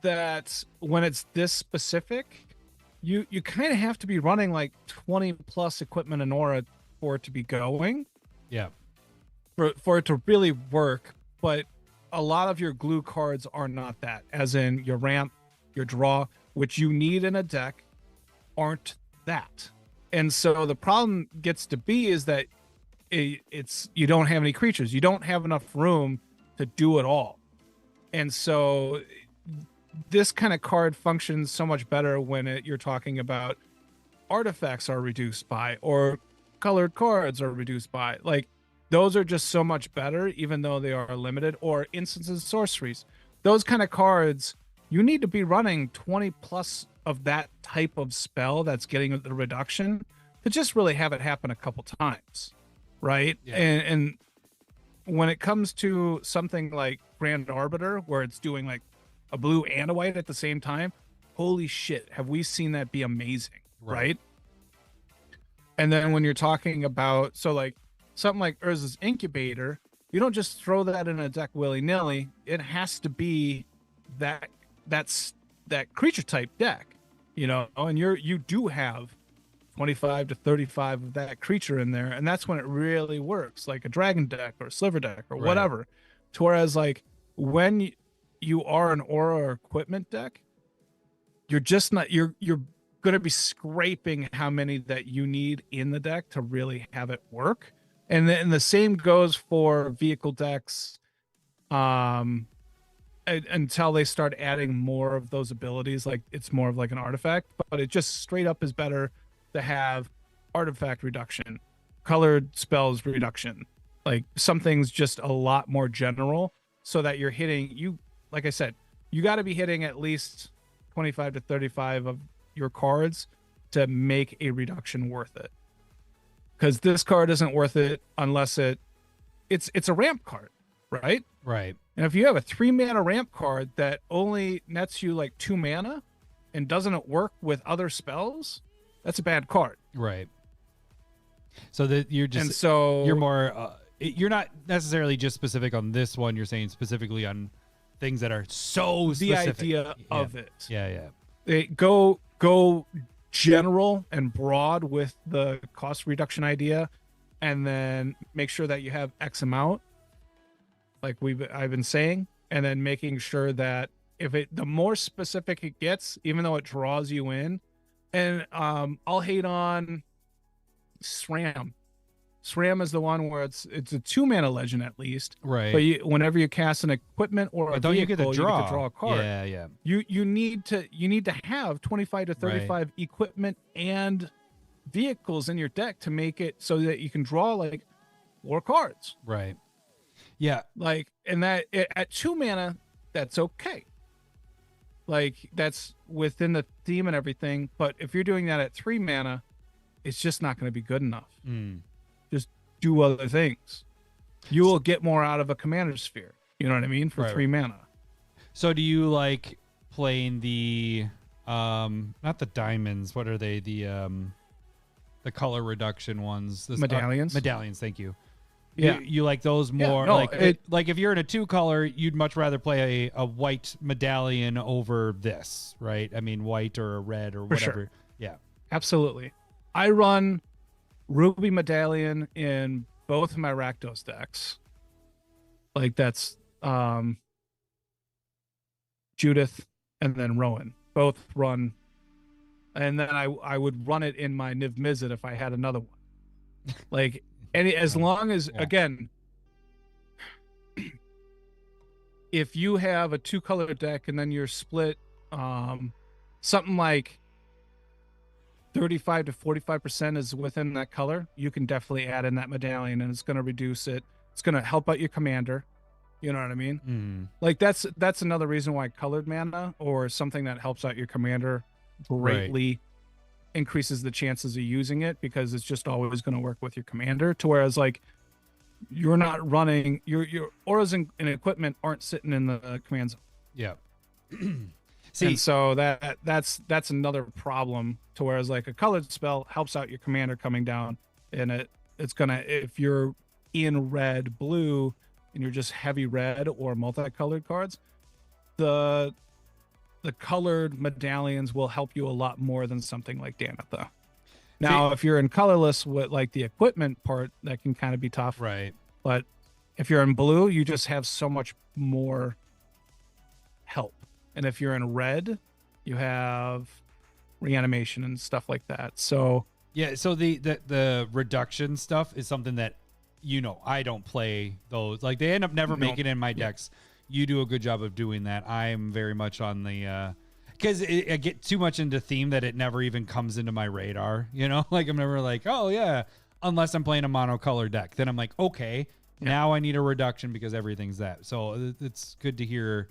B: that when it's this specific, you kind of have to be running like 20 plus equipment and aura for it to be going.
A: Yeah.
B: For it to really work, but a lot of your glue cards are not that, as in your ramp, your draw, which you need in a deck, aren't that. And so the problem gets to be is that it's you don't have any creatures. You don't have enough room to do it all. And so this kind of card functions so much better when you're talking about artifacts are reduced by, or colored cards are reduced by. Like, those are just so much better, even though they are limited, or instances, sorceries. Those kind of cards, you need to be running 20 plus of that type of spell that's getting the reduction to just really have it happen a couple times, right?
A: Yeah.
B: And when it comes to something like Grand Arbiter, where it's doing like a blue and a white at the same time, holy shit, have we seen that be amazing, right? And then when you're talking about, so like something like Urza's Incubator, you don't just throw that in a deck willy-nilly. It has to be that creature type deck, you know, and you do have 25 to 35 of that creature in there, and that's when it really works, like a dragon deck or a sliver deck or whatever. To whereas like when you are an aura or equipment deck, you're just not you're going to be scraping how many that you need in the deck to really have it work. And then the same goes for vehicle decks until they start adding more of those abilities. Like, it's more of like an artifact, but it just straight up is better to have artifact reduction, colored spells reduction, like something's just a lot more general, so that you're hitting, you, like I said, you got to be hitting at least 25 to 35 of your cards to make a reduction worth it. Because this card isn't worth it unless it's a ramp card, right?
A: Right.
B: And if you have a 3-mana ramp card that only nets you like 2 mana and doesn't work with other spells, that's a bad card.
A: Right. So that you're just,
B: and so
A: you're more, you're not necessarily just specific on this one. You're saying specifically on things that are so specific.
B: The idea of it.
A: Yeah.
B: They go general and broad with the cost reduction idea, and then make sure that you have X amount, like I've been saying, and then making sure that the more specific it gets, even though it draws you in. And I'll hate on SRAM. SRAM is the one where it's a 2-mana legend at least,
A: right?
B: But whenever you cast an equipment or a vehicle,
A: you get to draw
B: a card.
A: Yeah.
B: You need to have 25 to 35 equipment and vehicles in your deck to make it so that you can draw like 4 cards.
A: Right. Yeah.
B: Like, and that at 2 mana, that's okay. Like, that's within the theme and everything. But if you're doing that at 3 mana, it's just not going to be good enough. Just do other things. You will get more out of a commander sphere. You know what I mean? For 3 mana.
A: So do you like playing the not the diamonds, what are they? The color reduction ones.
B: Medallions?
A: Medallions, thank you.
B: Yeah.
A: You like those more?
B: no,
A: like if you're in a 2-color, you'd much rather play a white medallion over this, right? I mean, white or a red or whatever.
B: Sure.
A: Yeah.
B: Absolutely. I run Ruby Medallion in both of my Rakdos decks. Like, that's Judith and then Rowan. Both run. And then I would run it in my Niv Mizzet if I had another one. Like, as long as, again, if you have a 2-color deck and then you're split something like 35 to 45% is within that color, you can definitely add in that medallion, and it's going to reduce it. It's going to help out your commander. You know what I mean? Like, that's another reason why colored mana or something that helps out your commander greatly increases the chances of using it, because it's just always going to work with your commander. To whereas, like, you're not running your auras and equipment aren't sitting in the command zone.
A: Yeah.
B: See, and so that's another problem. To whereas, like, a colored spell helps out your commander coming down, and it's gonna, if you're in red blue and you're just heavy red or multicolored cards, the colored medallions will help you a lot more than something like Danitha. Now, if you're in colorless with like the equipment part, that can kind of be tough.
A: Right.
B: But if you're in blue, you just have so much more help. And if you're in red, you have reanimation and stuff like that. So
A: yeah, so the reduction stuff is something that, you know, I don't play those. Like, they end up never making it in my decks. You do a good job of doing that. I'm very much on the because I get too much into theme that it never even comes into my radar. You know, like, I'm never like, oh yeah, unless I'm playing a monocolor deck. Then I'm like, okay, now I need a reduction because everything's that. So it's good to hear.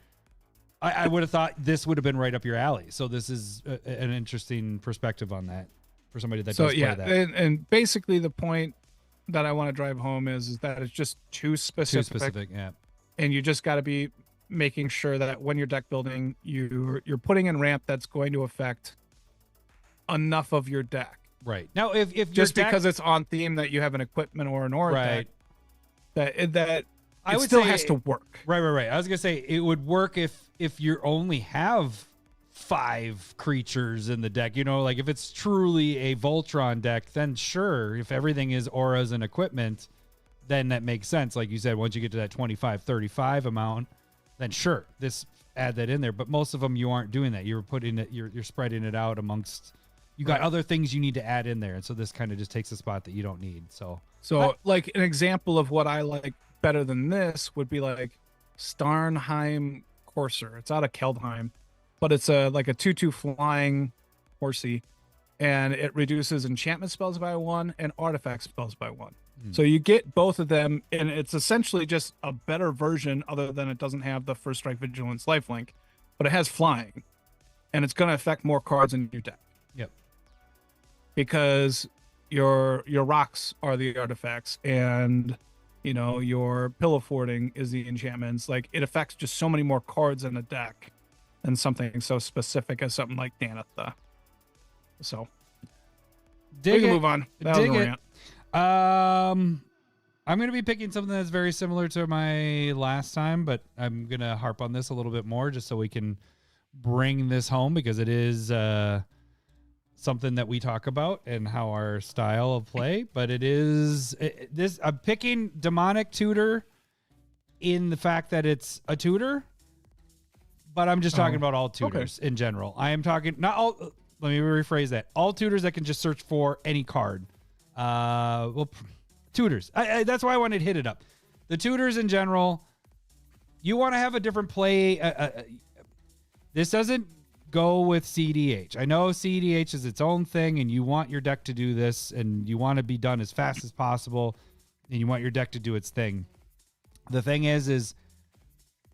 A: I would have thought this would have been right up your alley. So this is an interesting perspective on that for somebody that does play that.
B: And basically the point that I want to drive home is that it's just too specific.
A: Too specific, yeah.
B: And you just got to be making sure that when you're deck building, you're putting in ramp that's going to affect enough of your deck.
A: Right. Now, if
B: just because it's on theme that you have an equipment or an aura deck, that
A: I would
B: still
A: say
B: has to work.
A: Right. I was gonna say it would work if you only have 5 creatures in the deck. You know, like, if it's truly a Voltron deck, then sure. If everything is auras and equipment, then that makes sense. Like you said, once you get to that 25, 35 amount, then sure, add that in there. But most of them, you aren't doing that. You're putting it, you're spreading it out amongst. You got other things you need to add in there, and so this kind of just takes a spot that you don't need. So
B: like, an example of what I like better than this would be like Starnheim Courser. It's out of Keldheim, but it's like a 2/2 flying horsey, and it reduces enchantment spells by 1 and artifact spells by 1. So you get both of them, and it's essentially just a better version, other than it doesn't have the First Strike Vigilance lifelink, but it has flying, and it's going to affect more cards in your deck.
A: Yep.
B: Because your rocks are the artifacts, and, you know, your pillow forting is the enchantments. Like, it affects just so many more cards in the deck than something so specific as something like Danitha. So we can move on. That was a rant.
A: I'm going to be picking something that's very similar to my last time, but I'm going to harp on this a little bit more just so we can bring this home, because it is something that we talk about and how our style of play, but I'm picking Demonic Tutor in the fact that it's a tutor, but I'm just talking about all tutors in general. I am talking, not all, let me rephrase that. All tutors that can just search for any card. Tutors. That's why I wanted to hit it up. The tutors in general, you want to have a different play. This doesn't go with CDH. I know CDH is its own thing, and you want your deck to do this, and you want to be done as fast as possible, and you want your deck to do its thing. The thing is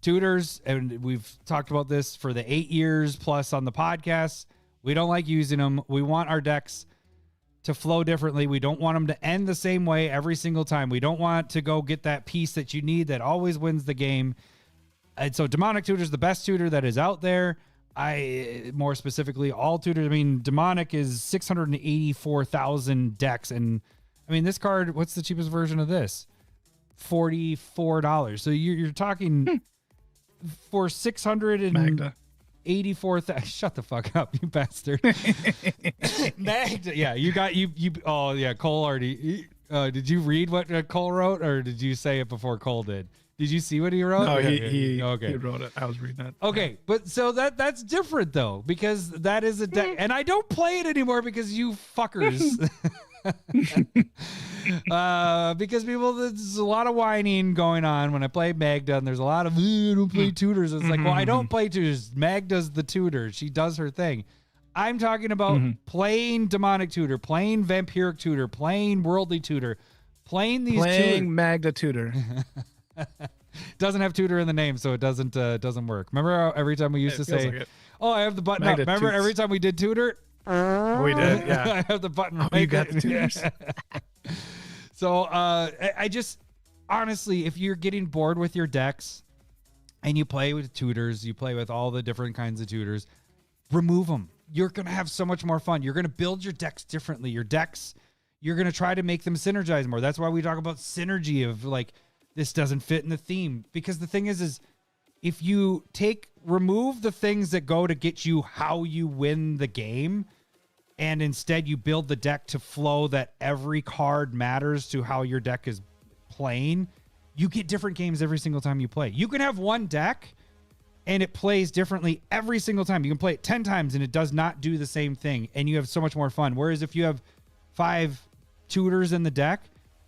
A: tutors, and we've talked about this for the 8 years plus on the podcast, we don't like using them. We want our decks to flow differently. We don't want them to end the same way every single time. We don't want to go get that piece that you need that always wins the game. And so Demonic Tutor is the best tutor that is out there. More specifically, all tutors. I mean, Demonic is 684,000 decks. And I mean, this card, what's the cheapest version of this? $44. So you're talking for 684,000. Shut the fuck up, you bastard. Magda, yeah, you. Oh yeah, Cole already. Did you read what Cole wrote, or did you say it before Cole did? Did you see what he wrote?
B: No,
A: okay.
B: he wrote it. I was reading it.
A: Okay, but so that's different though, because that is a deck, and I don't play it anymore because you fuckers. Because there's a lot of whining going on when I play Magda, and there's a lot of I don't play tutors. It's like, well, I don't play tutors. Magda's the tutor. She does her thing. I'm talking about playing Demonic Tutor, playing Vampiric Tutor, playing Worldly Tutor, playing
B: Magda Tutor.
A: Doesn't have tutor in the name, so it doesn't work. Remember how every time we used to say, like "Oh, I have the button Magda up." Remember every time we did tutor?
B: We did, yeah.
A: I have the button.
B: Oh, you got the tutors.
A: So I just honestly, if you're getting bored with your decks and you play with tutors, you play with all the different kinds of tutors, remove them. You're gonna have so much more fun. You're gonna build your decks differently. Your decks, you're gonna try to make them synergize more. That's why we talk about synergy of like, this doesn't fit in the theme. Because the thing is if you remove the things that go to get you how you win the game, and instead you build the deck to flow that every card matters to how your deck is playing, you get different games every single time you play. You can have one deck and it plays differently every single time. You can play it 10 times and it does not do the same thing, and you have so much more fun. Whereas if you have 5 tutors in the deck,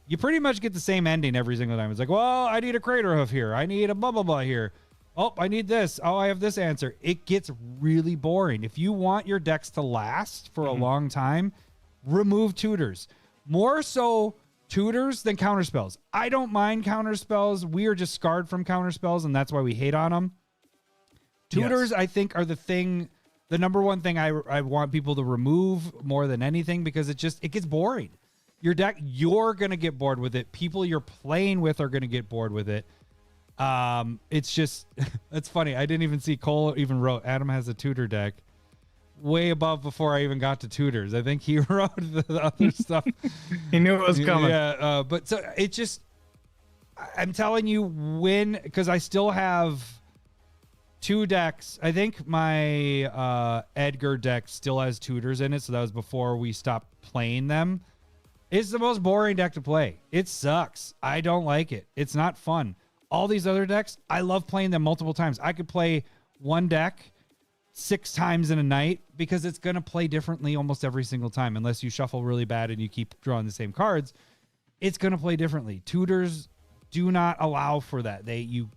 A: you pretty much get the same ending every single time. It's like, well, I need a Crater Hoof here. I need a blah, blah, blah here. Oh, I need this. Oh, I have this answer. It gets really boring. If you want your decks to last for a long time, remove tutors. More so tutors than counterspells. I don't mind counterspells. We are just scarred from counterspells, and that's why we hate on them. Tutors, I think, are the number one thing I want people to remove more than anything, because it gets boring. Your deck, you're going to get bored with it. People you're playing with are going to get bored with it. It's just, it's funny. I didn't even see Cole even wrote, Adam has a tutor deck way above before I even got to tutors. I think he wrote the other stuff.
B: He knew it was coming.
A: Yeah. But so it just, I'm telling you, because I still have 2 decks. I think my Edgar deck still has tutors in it. So that was before we stopped playing them. It's the most boring deck to play. It sucks. I don't like it. It's not fun. All these other decks, I love playing them multiple times. I could play one deck 6 times in a night because it's going to play differently almost every single time. Unless you shuffle really bad and you keep drawing the same cards, it's going to play differently. Tutors do not allow for that. You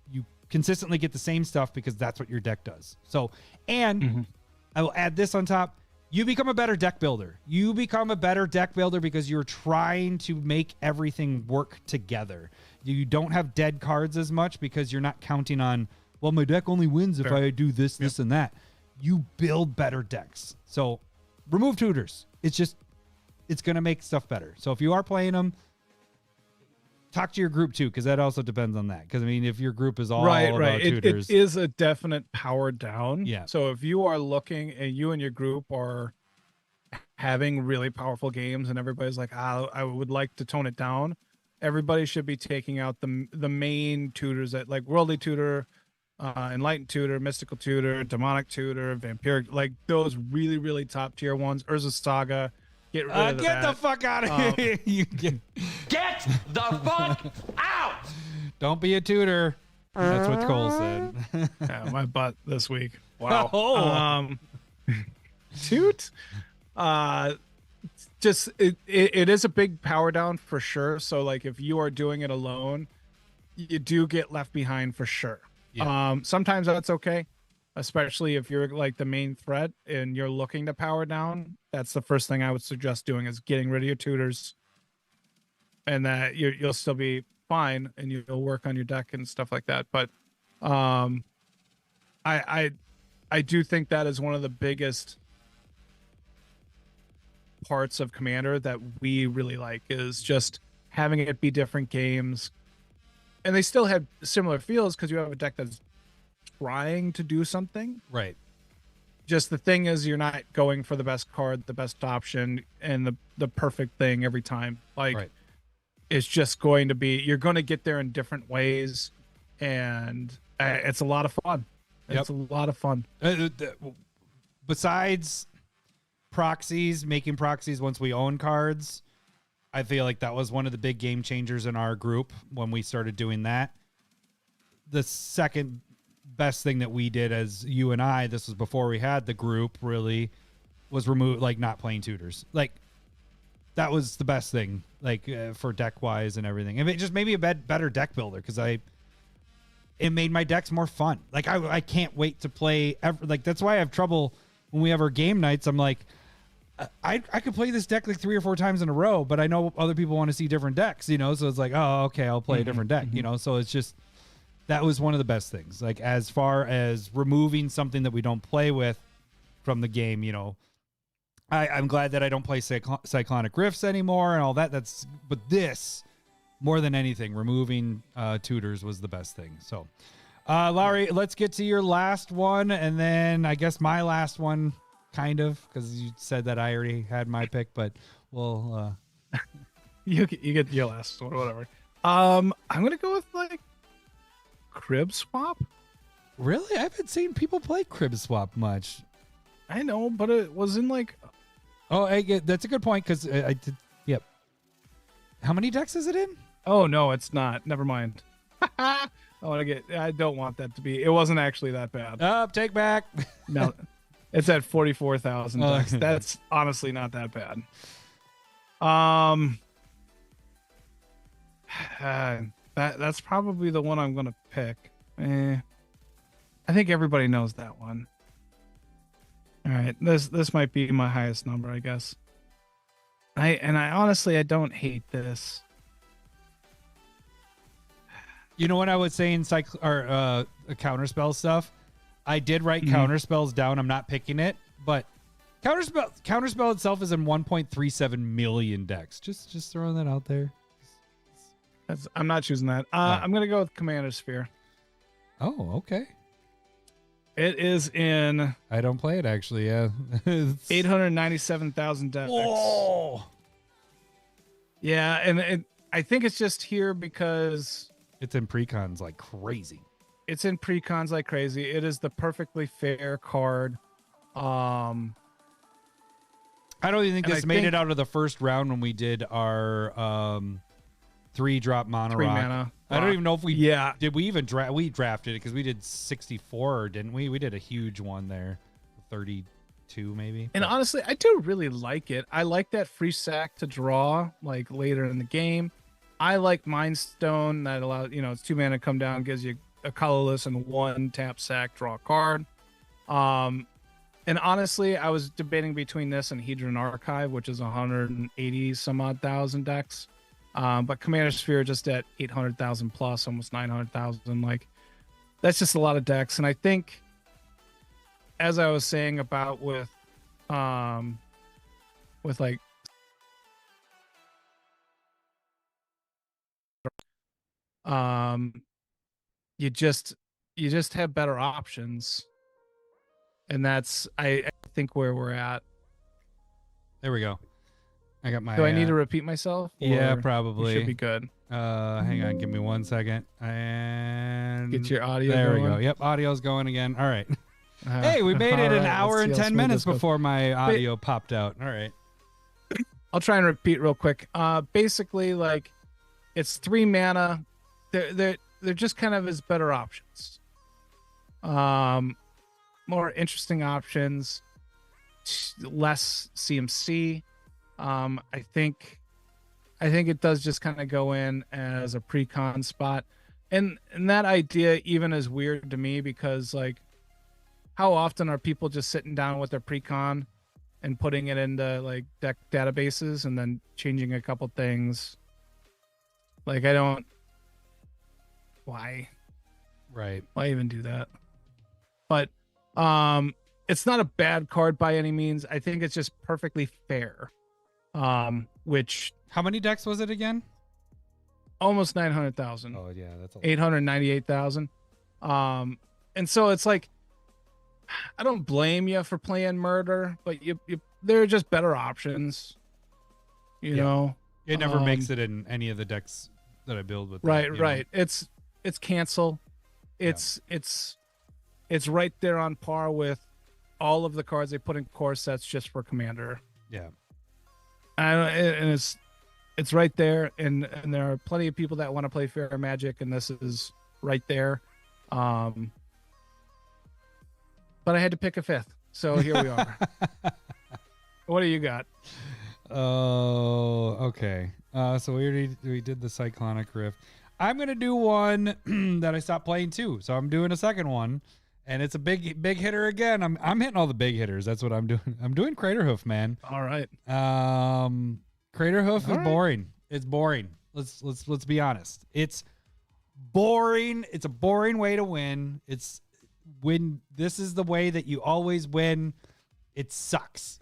A: consistently get the same stuff because that's what your deck does. So, and I will add this on top. You become a better deck builder. You become a better deck builder because you're trying to make everything work together. You don't have dead cards as much because you're not counting on, well, my deck only wins if I do this, this, and that. You build better decks. So remove tutors. It's going to make stuff better. So if you are playing them, talk to your group too, because that also depends on that. Because I mean, if your group is all about tutors,
B: it is a definite power down.
A: Yeah.
B: So if you are looking and you and your group are having really powerful games, and everybody's like, I would like to tone it down, everybody should be taking out the main tutors that like Worldly Tutor, Enlightened Tutor, Mystical Tutor, Demonic Tutor, Vampiric, like those really, really top tier ones. Urza's Saga. Get rid of
A: get
B: that.
A: the fuck out of here.
D: Get the fuck out!
A: Don't be a tutor. That's what Cole said.
B: Yeah, my butt this week. Wow.
A: Oh.
B: Toot. Just it is a big power down for sure. So like if you are doing it alone, you do get left behind for sure.
A: Yeah.
B: Sometimes that's okay. especially if you're like the main threat and you're looking to power down. That's the first thing I would suggest doing, is getting rid of your tutors, and that you'll still be fine and you'll work on your deck and stuff like that. But I do think that is one of the biggest parts of Commander that we really like, is just having it be different games. And they still have similar feels because you have a deck that's trying to do something.
A: Right.
B: Just the thing is, you're not going for the best card, the best option, and the perfect thing every time. Like,
A: Right.
B: it's just going to be, you're going to get there in different ways, and it's a lot of fun. It's a lot of fun.
A: Besides proxies, making proxies once we own cards, I feel like that was one of the big game changers in our group when we started doing that. The second best thing that we did as you and I, this was before we had the group, really, was remove, like, not playing tutors. Like, that was the best thing, like, for deck wise and everything. And it just made me a better deck builder, because it made my decks more fun. Like, I can't wait to play like, that's why I have trouble when we have our game nights. I'm like, I could play this deck like 3 or 4 times in a row, but I know other people want to see different decks, you know? So it's like, oh, okay, I'll play a different deck, you know? So it's just, that was one of the best things. Like, as far as removing something that we don't play with from the game, you know, I'm glad that I don't play Cyclonic Rifts anymore and all that. But this, more than anything, removing tutors was the best thing. So, Lowry, let's get to your last one, and then I guess my last one, kind of, because you said that I already had my pick, but we'll
B: you get your last one, whatever. I'm gonna go with like Crib Swap.
A: Really, I haven't seen people play Crib Swap much.
B: I know, but it was in like,
A: oh, that's a good point, because I did. Yep. How many decks is it in?
B: oh no, it's not. Never mind. I don't want that to be. It wasn't actually that bad.
A: Take back.
B: No, it's at 44,000 decks. That's honestly not that bad. That's probably the one I'm gonna pick. I think everybody knows that one. All right, this might be my highest number, I guess. I honestly, I don't hate this.
A: You know, when I was saying counterspell stuff, I did write counterspells down. I'm not picking it, but counterspell itself is in 1.37 million decks. Just throwing that out there.
B: I'm not choosing that. I'm gonna go with Commander Sphere.
A: Oh, okay.
B: It is in.
A: I don't play it actually. Yeah,
B: 897,000 decks.
A: Oh,
B: yeah, and I think it's just here because
A: it's in precons like crazy.
B: It's in precons like crazy. It is the perfectly fair card.
A: I don't even think this made it out of the first round when we did our 3-drop mono
B: 3
A: rock.
B: mana.
A: I don't even know if we did. We even we drafted it because we did 64, didn't we? We did a huge one there, 32 maybe.
B: And honestly, I do really like it. I like that free sack to draw like later in the game. I like Mind Stone that allows, it's 2 mana, come down, gives you a colorless and 1 tap sack, draw a card. And honestly, I was debating between this and Hedron Archive, which is 180 some odd thousand decks. But Commander Sphere just at 800,000 plus, almost 900,000. Like, that's just a lot of decks. And I think, as I was saying about with like, you just have better options, and that's I think where we're at.
A: There we go. I got my.
B: Do I need to repeat myself?
A: Yeah,
B: Or
A: probably.
B: you should be good.
A: Hang on, give me 1 second. And
B: Get your audio
A: there
B: going.
A: we go. Yep, audio's going again. All right. Hey, we made it an hour and 10 minutes before my audio popped out. All right.
B: I'll try and repeat real quick. Basically, like, it's 3 mana. They're just kind of as better options. More interesting options. Less CMC. I think it does just kind of go in as a pre-con spot, and that idea even is weird to me because, like, how often are people just sitting down with their pre-con and putting it into like deck databases and then changing a couple things? Like, I don't. Why?
A: Right.
B: Why even do that? But it's not a bad card by any means. I think it's just perfectly fair. Which
A: How many decks was it again?
B: almost 900,000.
A: Oh yeah, that's a lot.
B: 898,000. And so it's like, I don't blame you for playing murder, but you there are just better options. You
A: Yeah.
B: know,
A: It never makes it in any of the decks that I build with.
B: right,
A: that, you know?
B: right. It's cancel. It's right there on par with all of the cards they put in core sets just for Commander.
A: Yeah.
B: And it's right there, and there are plenty of people that want to play fair magic, and this is right there. But I had to pick a fifth, so here we are. What do you got?
A: Oh, okay. So we did the Cyclonic Rift. I'm gonna do one that I stopped playing too. So I'm doing a second one, and it's a big hitter again. I'm hitting all the big hitters. That's what I'm doing. I'm doing Craterhoof, man.
B: All right.
A: Craterhoof is boring. It's boring. Let's be honest. It's boring. It's a boring way to win. It's when this is the way that you always win. It sucks.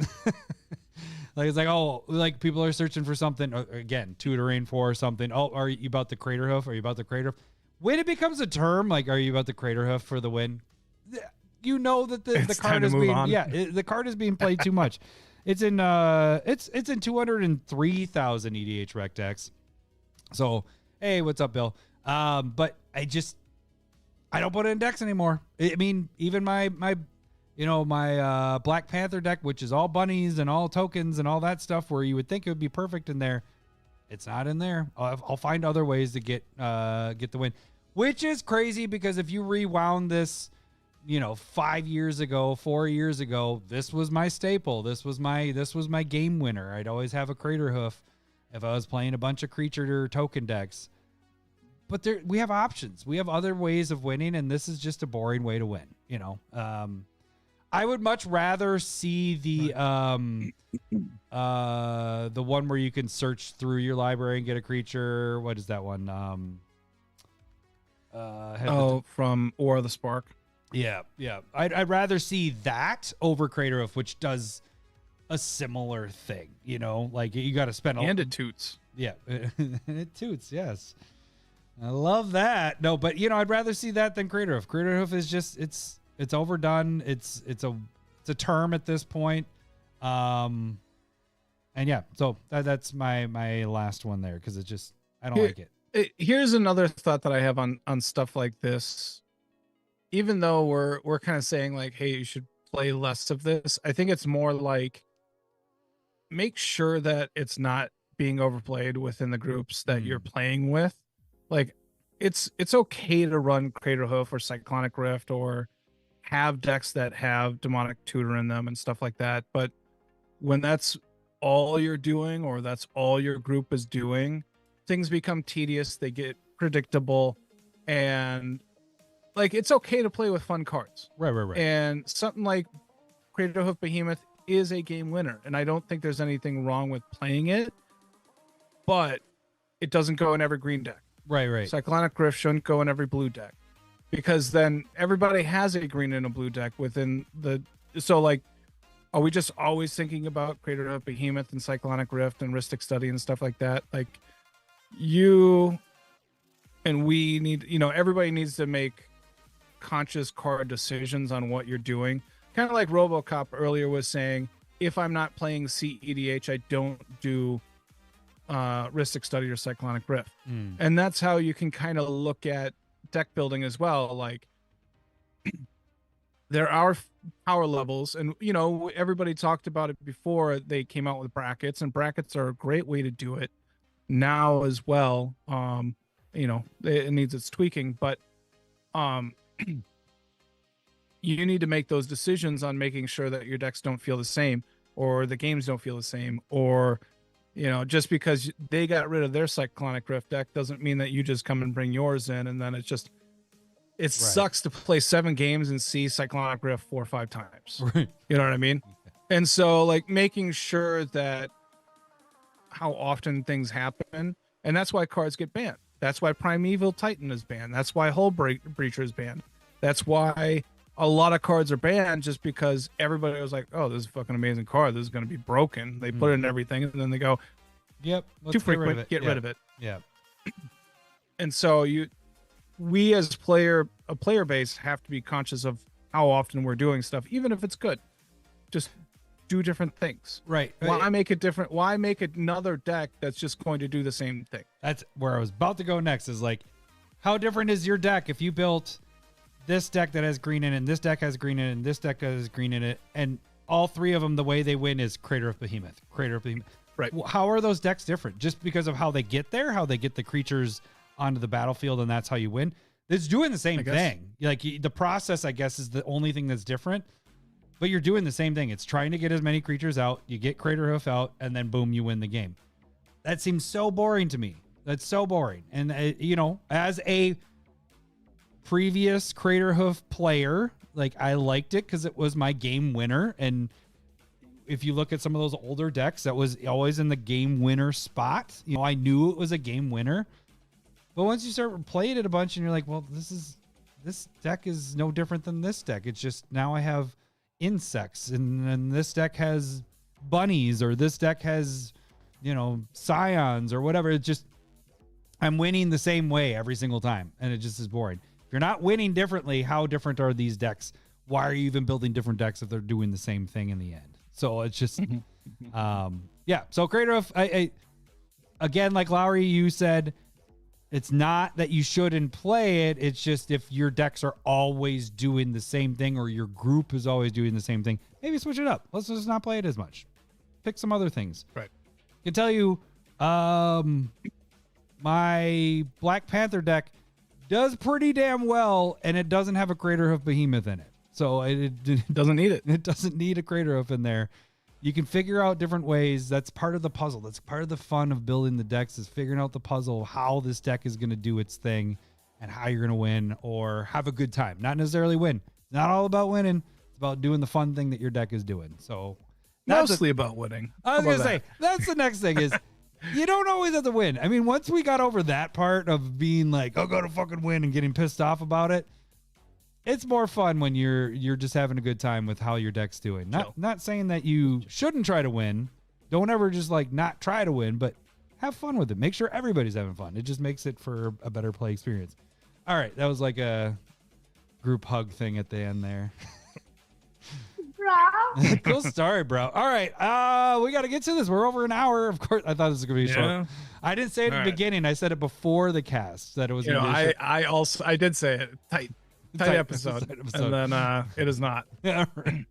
A: Like, it's like, oh, like people are searching for something again, tutoring for something. Oh, are you about the Craterhoof? Are you about the Craterhoof? When it becomes a term, like, are you about the Craterhoof for the win? You know that the card is being the card is being played too much. It's in 203,000 EDH rec decks. So hey, what's up, Bill? But I don't put it in decks anymore. I mean, even my Black Panther deck, which is all bunnies and all tokens and all that stuff, where you would think it would be perfect in there, it's not in there. I'll find other ways to get the win, which is crazy because if you rewound this, 5 years ago, 4 years ago, this was my staple. This was my game winner. I'd always have a Craterhoof if I was playing a bunch of creature or token decks. But we have options. We have other ways of winning, and this is just a boring way to win. I would much rather see the one where you can search through your library and get a creature. What is that one?
B: From War of the Spark.
A: Yeah. I'd rather see that over Craterhoof, which does a similar thing. Like you got to spend
B: and it toots.
A: Yeah, it toots. Yes, I love that. No, but I'd rather see that than Craterhoof. Craterhoof is just it's overdone. It's a term at this point. And yeah, so that's my last one there because I don't like it.
B: Here's another thought that I have on stuff like this. Even though we're kind of saying like, hey, you should play less of this, I think it's more like make sure that it's not being overplayed within the groups that you're playing with. Like it's okay to run Craterhoof or Cyclonic Rift or have decks that have Demonic Tutor in them and stuff like that. But when that's all you're doing or that's all your group is doing, things become tedious, they get predictable, and like it's okay to play with fun cards.
A: Right.
B: And something like Craterhoof Behemoth is a game winner, and I don't think there's anything wrong with playing it, but it doesn't go in every green deck.
A: Right.
B: Cyclonic Rift shouldn't go in every blue deck, because then everybody has a green and a blue deck within the. So like, are we just always thinking about Craterhoof Behemoth and Cyclonic Rift and Rhystic Study and stuff like that? Like, you and we need, everybody needs to make conscious card decisions on what you're doing. Kind of like RoboCop earlier was saying, if I'm not playing CEDH, I don't do Rhystic Study or Cyclonic Rift. And that's how you can kind of look at deck building as well. Like there are power levels, and everybody talked about it before they came out with brackets, and brackets are a great way to do it now as well. It needs its tweaking, but you need to make those decisions on making sure that your decks don't feel the same, or the games don't feel the same, or just because they got rid of their Cyclonic Rift deck doesn't mean that you just come and bring yours in, and then it's It sucks to play 7 games and see Cyclonic Rift 4 or 5 times.
A: Right.
B: You know what I mean? And so like making sure that how often things happen, and that's why cards get banned. That's why Primeval Titan is banned. That's why Hull Breacher is banned. That's why a lot of cards are banned, just because everybody was like, oh, this is a fucking amazing card. This is going to be broken. They put it in everything, and then they go,
A: yep,
B: too frequent, get rid of it.
A: Yeah.
B: And so we as a player base have to be conscious of how often we're doing stuff, even if it's good. Just do different things.
A: Right.
B: Why make it different? Why make another deck that's just going to do the same thing?
A: That's where I was about to go next, is like, how different is your deck if you built this deck that has green in it, and this deck has green in it, and this deck has green in it, and all 3 of them, the way they win is Crater of Behemoth.
B: Right.
A: How are those decks different? Just because of how they get there, how they get the creatures onto the battlefield, and that's how you win? It's doing the same thing. Like, the process, I guess, is the only thing that's different. But you're doing the same thing. It's trying to get as many creatures out. You get Crater Hoof out, and then boom, you win the game. That seems so boring to me. That's so boring. And, as a previous Crater Hoof player, like, I liked it because it was my game winner. And if you look at some of those older decks, that was always in the game winner spot. I knew it was a game winner. But once you start playing it a bunch, and you're like, well, this deck is no different than this deck. It's just now I have insects, and this deck has bunnies, or this deck has scions or whatever. It's just, I'm winning the same way every single time, and it just is boring. If you're not winning differently, how different are these decks? Why are you even building different decks if they're doing the same thing in the end? So it's just so Crater of I again, like Lowry, you said, it's not that you shouldn't play it. It's just if your decks are always doing the same thing, or your group is always doing the same thing, maybe switch it up. Let's just not play it as much. Pick some other things.
B: Right.
A: I can tell you, my Black Panther deck does pretty damn well, and it doesn't have a Crater Hoof Behemoth in it. So it
B: Doesn't need it.
A: It doesn't need a Crater Hoof in there. You can figure out different ways. That's part of the puzzle. That's part of the fun of building the decks, is figuring out the puzzle, how this deck is going to do its thing and how you're going to win or have a good time. Not necessarily win. It's not all about winning. It's about doing the fun thing that your deck is doing. So
B: mostly about winning.
A: I was going to say, that's the next thing is you don't always have to win. I mean, once we got over that part of being like, oh, go to fucking win and getting pissed off about it, it's more fun when you're just having a good time with how your deck's doing. Not saying that you shouldn't try to win. Don't ever just like not try to win, but have fun with it. Make sure everybody's having fun. It just makes it for a better play experience. All right, that was like a group hug thing at the end there. Cool story, bro. All right, we got to get to this. We're over an hour. Of course, I thought this was gonna be short. I didn't say it at the beginning. I said it before the cast that it was.
B: I did say it. Tight episode. And then it is not.
A: All right.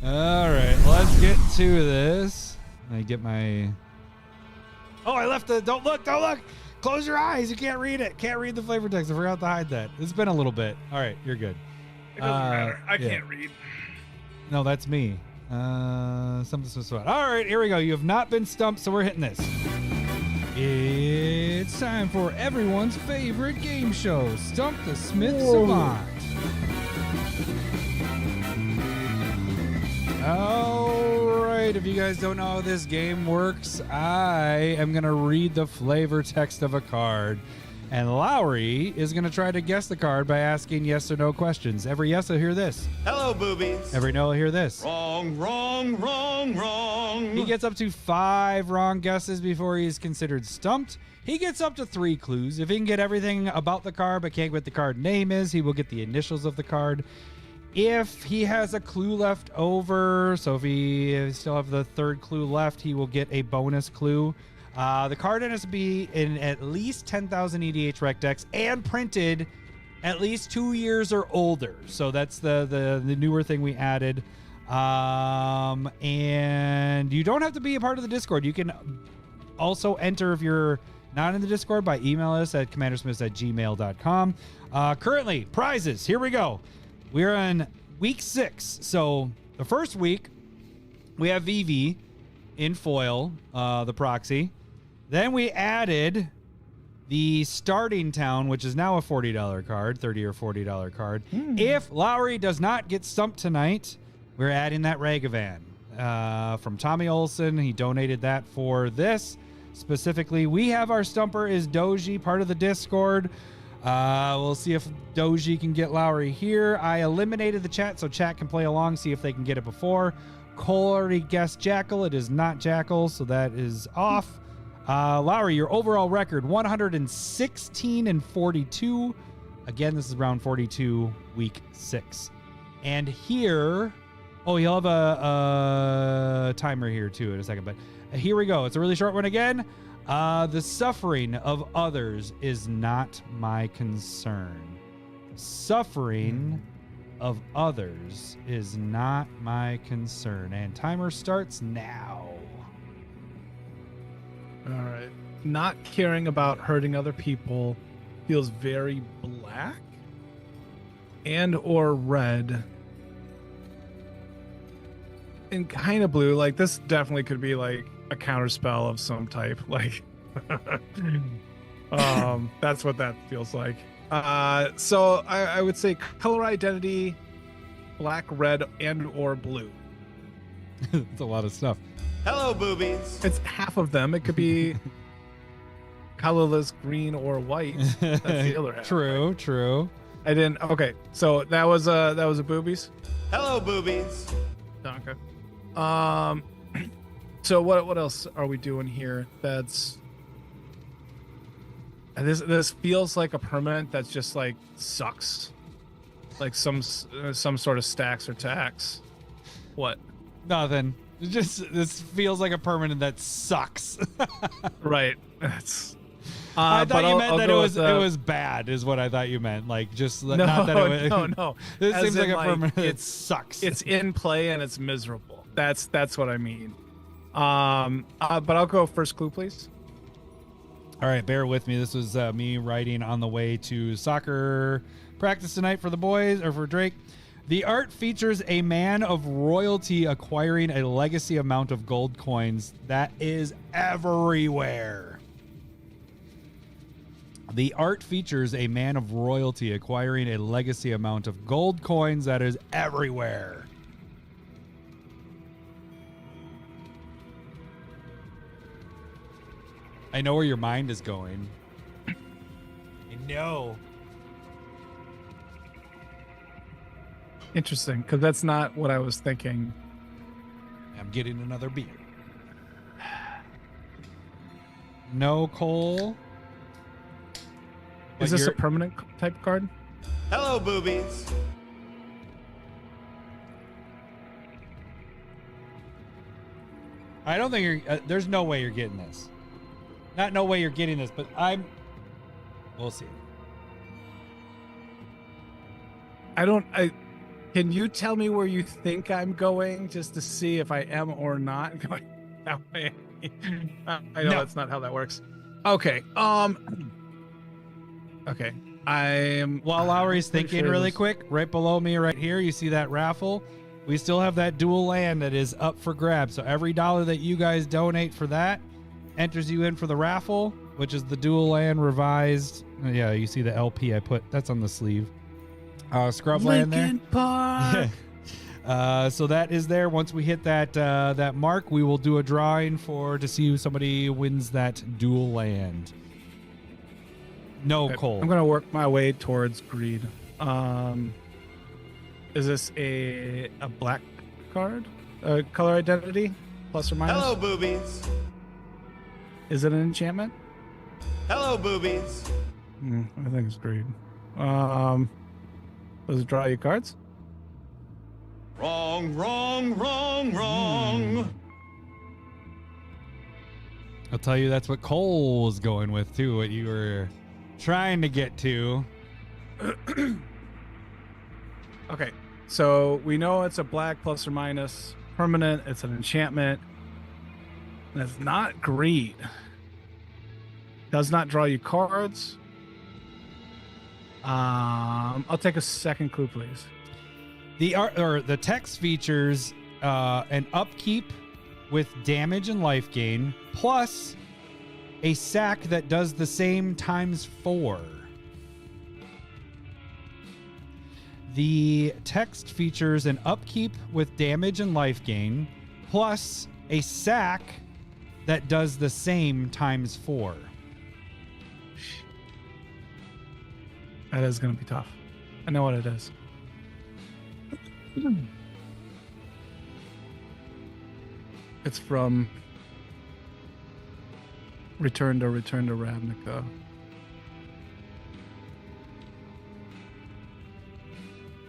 A: All right, let's get to this. I get my. Oh, I left the. Don't look. Close your eyes. You can't read it. Can't read the flavor text. I forgot to hide that. It's been a little bit. All right, you're good.
B: It doesn't matter. I can't read.
A: No, that's me. Something. All right, here we go. You have not been stumped, so we're hitting this. It's time for everyone's favorite game show, Stump the Smith Savant. All right, if you guys don't know how this game works, I am going to read the flavor text of a card, and Lowry is going to try to guess the card by asking yes or no questions. Every yes will hear this.
D: Hello, boobies.
A: Every no will hear this.
D: Wrong.
A: He gets up to 5 wrong guesses before he's considered stumped. He gets up to 3 clues. If he can get everything about the card but can't get what the card name is, he will get the initials of the card. If he has a clue left over, so if he still have the 3rd clue left, he will get a bonus clue. The card has to be in at least 10,000 EDH rec decks and printed at least 2 years or older. So that's the newer thing we added. And you don't have to be a part of the Discord. You can also enter if you're not in the Discord by email us at CommanderSmiths@gmail.com. Currently, prizes. Here we go. We're on week 6. So the first week, we have VV in foil, the proxy. Then we added The starting town, which is now a $40 card, $30 or $40 card. If Lowry does not get stumped tonight, we're adding that Ragavan from Tommy Olson. He donated that for this. Specifically, we have our stumper is Doji, part of the Discord. We'll see if Doji can get Lowry here. I eliminated the chat so chat can play along, see if they can get it before. Cole already guessed Jackal. It is not Jackal, so that is off. Lowry, your overall record, 116-42. Again, this is round 42, week 6. And here, you'll have a timer here too in a second, but here we go. It's a really short one again. The suffering of others is not my concern. Suffering of others is not my concern. And timer starts now.
B: All right. Not caring about hurting other people feels very black and or red and kind of blue. Like this definitely could be like a counter spell of some type. Like that's what that feels like. So I would say color identity, black, red, and or blue.
A: It's a lot of stuff.
D: Hello, boobies.
B: It's half of them. It could be colorless, green, or white. That's the other half.
A: True.
B: I didn't. Okay, so that was a boobies.
D: Hello, boobies.
B: Okay. So what else are we doing here? That's this feels like a permanent that's just like sucks, like some sort of stacks or tax. What?
A: Nothing. This feels like a permanent that sucks.
B: Right. That's.
A: I thought you meant that it
B: with,
A: was bad, is what I thought you meant. Like just
B: no,
A: not that it was.
B: No.
A: This
B: As
A: seems like
B: in,
A: a permanent.
B: like,
A: It sucks.
B: It's in play and it's miserable. That's what I mean. But I'll go first clue, please.
A: All right, bear with me. This was me writing on the way to soccer practice tonight for the boys, or for Drake. The art features a man of royalty acquiring a legacy amount of gold coins that is everywhere. The art features a man of royalty acquiring a legacy amount of gold coins that is everywhere. I know where your mind is going. I know.
B: Interesting, because that's not what I was thinking.
A: I'm getting another beer. No, Cole.
B: Is this a permanent type card?
D: Hello, boobies.
A: I don't think you're. There's no way you're getting this. Not no way you're getting this, but we'll see.
B: Can you tell me where you think I'm going, just to see if I am or not going that way? I know that's not how that works. Okay. Okay. I am.
A: While Lowry's thinking really quick, right below me, right here, you see that raffle. We still have that dual land that is up for grabs. So every dollar that you guys donate for that enters you in for the raffle, which is the dual land revised. Yeah, you see the LP I put. That's on the sleeve. Scrubland there.
B: Park.
A: So that is there. Once we hit that mark, we will do a drawing to see who somebody wins that dual land. No,
B: Okay,
A: Cole.
B: I'm gonna work my way towards greed. Is this a black card? Color identity, plus or minus?
D: Hello, boobies.
B: Is it an enchantment?
D: Hello, boobies.
B: I think it's greed. Does it draw you cards?
D: Wrong.
A: I'll tell you, that's what Cole was going with too. What you were trying to get to.
B: Okay, so we know it's a black plus or minus permanent. It's an enchantment. And it's not greed. Does not draw you cards. I'll take a second clue, please.
A: The art or the text features an upkeep with damage and life gain, plus a sack that does the same times 4. The text features an upkeep with damage and life gain, plus a sack that does the same times 4.
B: That is going to be tough. I know what it is. It's from Return to Ravnica.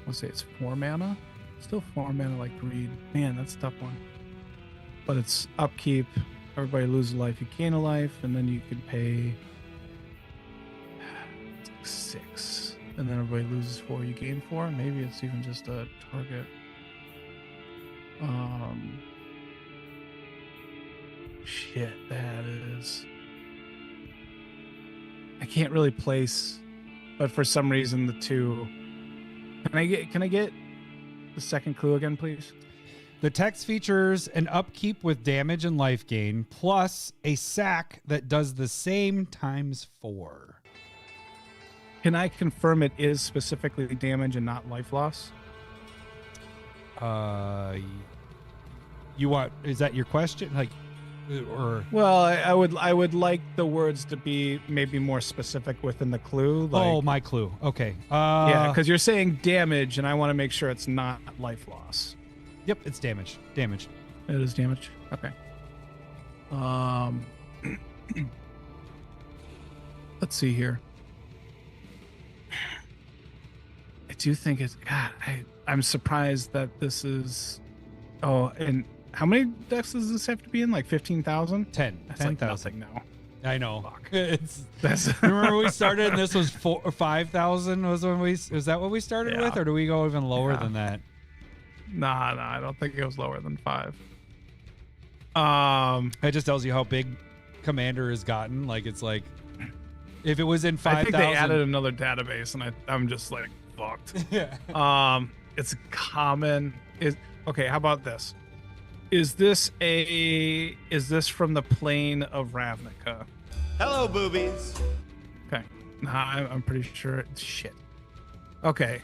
B: I'll say it's 4 mana. Still 4 mana like greed. Man, that's a tough one. But it's upkeep. Everybody loses life. You gain a life, and then you can pay 6. And then everybody loses 4. You gain 4. Maybe it's even just a target. Shit, that is. I can't really place, but for some reason the 2. Can I get the second clue again, please?
A: The text features an upkeep with damage and life gain, plus a sack that does the same times 4.
B: Can I confirm it is specifically damage and not life loss?
A: You want? Is that your question? Like, or
B: Well, I would like the words to be maybe more specific within the clue. Like,
A: my clue. Okay.
B: yeah, because you're saying damage, and I want to make sure it's not life loss.
A: Yep, it's damage. Damage.
B: It is damage. Okay. Let's see here. I do think it's God. I'm surprised that this is. Oh, and how many decks does this have to be in? Like 15,000?
A: 10.
B: That's
A: 10,000.
B: like nothing now.
A: I know.
B: Fuck.
A: That's. Remember we started and this was 5,000 was when we. Was that what we started
B: Yeah.
A: with, or do we go even lower
B: Yeah.
A: than that?
B: Nah, I don't think it was lower than 5.
A: It just tells you how big Commander has gotten. Like it's like, if it was in
B: I think
A: 5,000.
B: they added another database, and I'm just like fucked.
A: Yeah.
B: It's common. Okay? How about this? Is this from the plane of Ravnica?
D: Hello, boobies.
B: Okay. Nah, I'm pretty sure. Shit. Okay.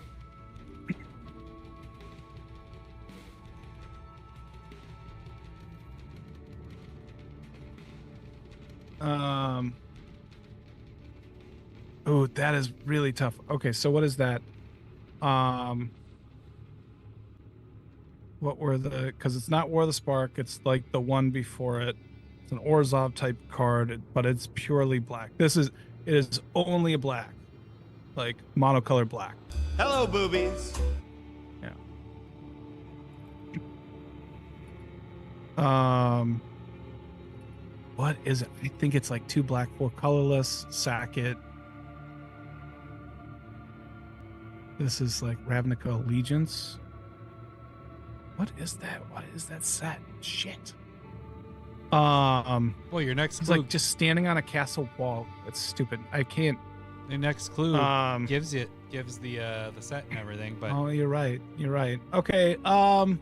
B: Oh, that is really tough. Okay, so what is that? What were the? Because it's not War of the Spark. It's like the one before it. It's an Orzhov type card, but it's purely black. It is only a black, like monocolored black.
D: Hello, boobies.
B: Yeah. What is it? I think it's like 2 black, 4 colorless. Sack it. This is like Ravnica Allegiance. What is that? What is that set? Shit.
A: Well, your next
B: It's
A: clue.
B: like just standing on a castle wall. It's stupid. I can't.
A: The next clue gives the set and everything, but
B: Oh, you're right. You're right. Okay. I'll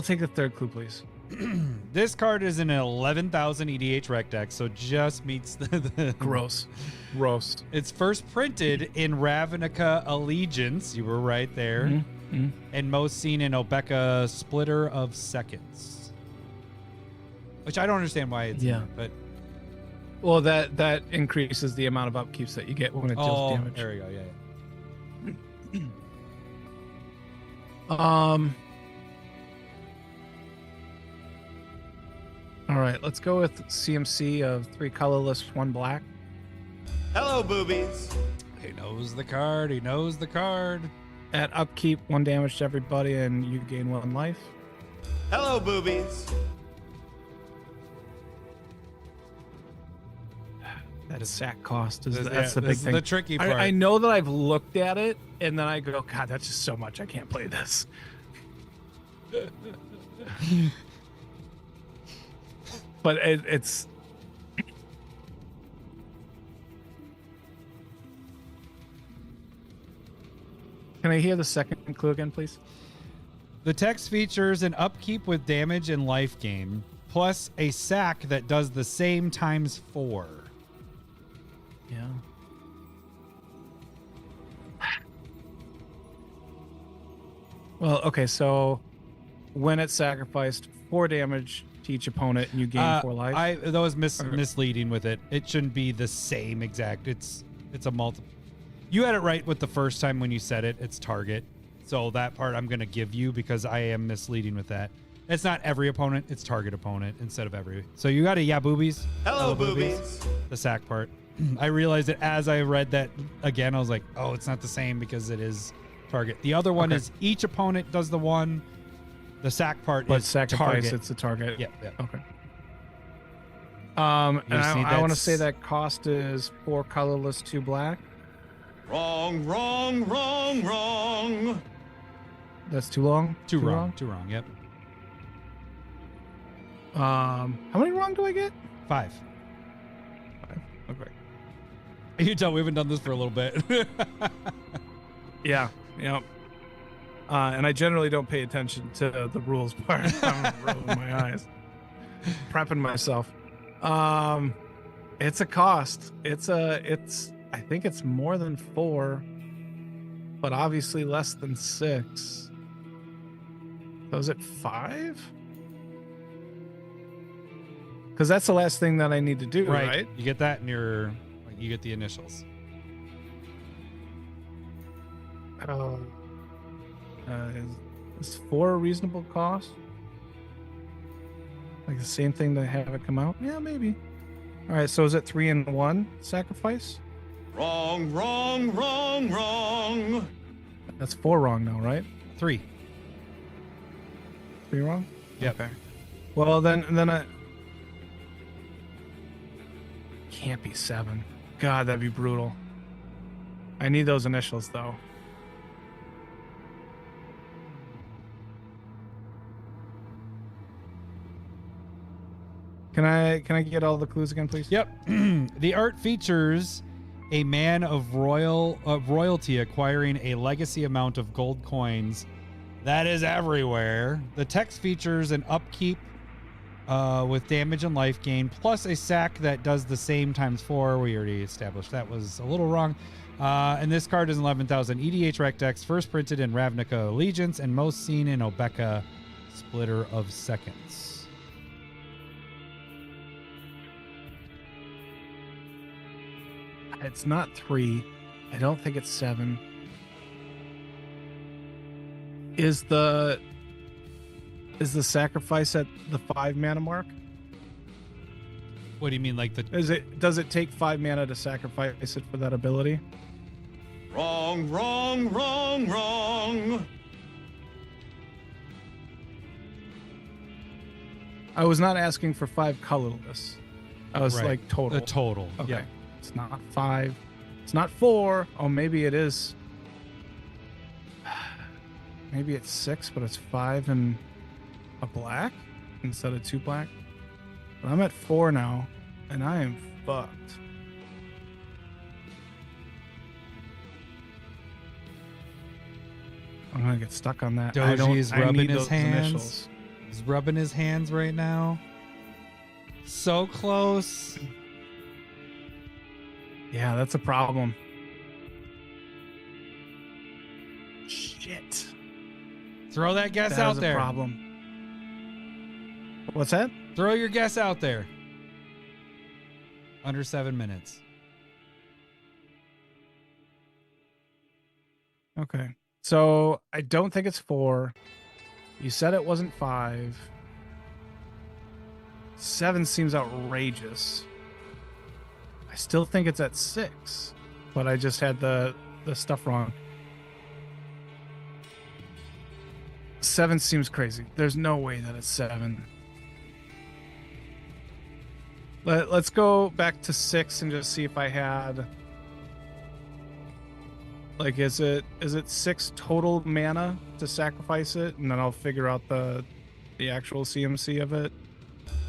B: take the third clue, please.
A: this card is in an 11,000 EDH rec deck, so just meets the
B: Gross.
A: It's first printed in Ravnica Allegiance. You were right there.
B: Mhm.
A: And most seen in Obeka Splitter of Seconds. Which I don't understand why it's
B: Yeah.
A: in, but
B: Well, that increases the amount of upkeeps that you get when it deals damage.
A: there we go. Yeah.
B: All right, let's go with CMC of 3 colorless, 1 black.
D: Hello, boobies.
A: He knows the card. He knows the card.
B: At upkeep, 1 damage to everybody, and you gain 1 life.
D: Hello, boobies.
B: That sack cost is
A: This-
B: that's
A: yeah,
B: the big
A: this is
B: thing.
A: the tricky part.
B: I know that I've looked at it, and then I go, God, that's just so much. I can't play this. But it's. Can I hear the second clue again, please?
A: The text features an upkeep with damage and life gain, plus a sack that does the same times 4.
B: Yeah. Well, okay, so when it's sacrificed, 4 damage to each opponent, and you gain 4 life.
A: That was misleading with it. It shouldn't be the same exact. It's a multiple. You had it right with the first time when you said it. It's target. So that part I'm going to give you because I am misleading with that. It's not every opponent. It's target opponent instead of every. So you got a boobies.
D: Hello, boobies.
A: The sack part. I realized it as I read that again. I was like, oh, it's not the same because it is target. The other one is each opponent does the one. The sack part is
B: sacrifice,
A: target.
B: it's a target.
A: Yeah.
B: Okay. And I want to say
A: that's-
B: that cost is 4 colorless, 2 black.
D: Wrong, wrong, wrong, wrong.
B: That's too long.
A: Too wrong. Yep.
B: How many wrong do I get?
A: 5.
B: Okay.
A: You can tell we haven't done this for a little bit.
B: Yeah. Yep. And I generally don't pay attention to the rules part. I'm rolling my eyes, prepping myself. It's a cost. I think it's more than 4, but obviously less than 6. So is it 5? Because that's the last thing that I need to do, right?
A: You get that in you get the initials.
B: Is 4 a reasonable cost? Like the same thing to have it come out? Yeah, maybe. All right, so is it 3 and 1 sacrifice?
D: Wrong, wrong, wrong, wrong.
B: That's 4 wrong now, right?
A: 3.
B: 3 wrong?
A: Yep.
B: Okay. Well, then I can't be 7. God, that'd be brutal. I need those initials though. Can I get all the clues again, please?
A: Yep. The art features a man of royalty acquiring a legacy amount of gold coins that is everywhere. The text features an upkeep with damage and life gain, plus a sack that does the same times 4. We already established that was a little wrong. And this card is 11,000 EDH Rectex, first printed in Ravnica Allegiance, and most seen in Obeka Splitter of Seconds.
B: It's not 3. I don't think it's 7. Is the sacrifice at the 5 mana mark?
A: What do you mean, like the?
B: Does it take 5 mana to sacrifice it for that ability?
D: Wrong, wrong, wrong, wrong.
B: I was not asking for 5 colorless. I was
A: Right.
B: like total.
A: The total.
B: Okay.
A: Yeah.
B: It's not 5. It's not 4. Oh, maybe it is. Maybe it's 6, but it's 5 and a black instead of 2 black. But I'm at 4 now, and I am fucked. I'm gonna get stuck on that.
A: Doji is
B: I
A: rubbing
B: need
A: his
B: those
A: hands.
B: initials.
A: He's rubbing his hands right now. So close.
B: Yeah, that's a problem. Shit.
A: Throw that guess
B: That
A: out
B: is
A: there.
B: a problem. What's that?
A: Throw your guess out there. Under 7 minutes.
B: Okay. So I don't think it's 4. You said it wasn't 5. 7 seems outrageous. I still think it's at 6, but I just had the stuff wrong. 7 seems crazy. There's no way that it's 7. Let's go back to 6 and just see if I had, like, is it 6 total mana to sacrifice it, and then I'll figure out the actual CMC of it.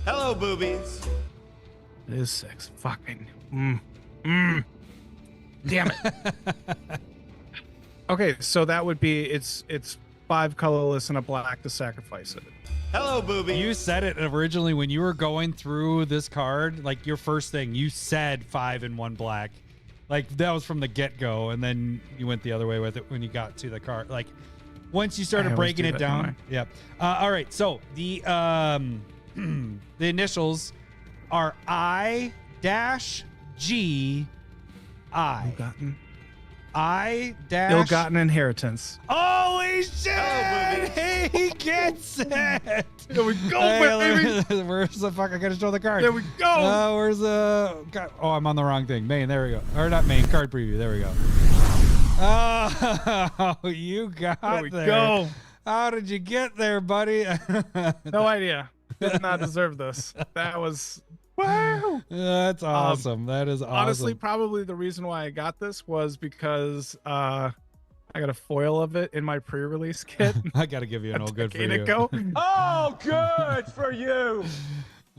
D: Hello, boobies.
B: It is 6. Fucking. Damn it. Okay, so that would be it's 5 colorless and a black to sacrifice it.
D: Hello, boobies.
A: You said it originally when you were going through this card, like your first thing, you said 5 and 1 black. Like that was from the get-go, and then you went the other way with it when you got to the card. Like once you started breaking it down. Yep. All right. So the the initials are I-G-I.
B: Ill-gotten.
A: I-.
B: Ill-gotten inheritance.
A: Holy shit!
D: Oh,
A: he gets it.
B: There we go, baby.
A: Where's the fuck? I gotta show the card.
B: There we go.
A: Where's the? God, oh, I'm on the wrong thing. Main. There we go. Or not main. Card preview. There we go. Oh, you got
B: There we
A: there.
B: go.
A: How did you get there, buddy?
B: No idea. Did not deserve this. That was wow.
A: That's awesome. That is awesome.
B: Honestly, probably the reason why I got this was because I got a foil of it in my pre-release kit.
A: I gotta give you an old good for you.
B: Ago.
D: Oh, good for you.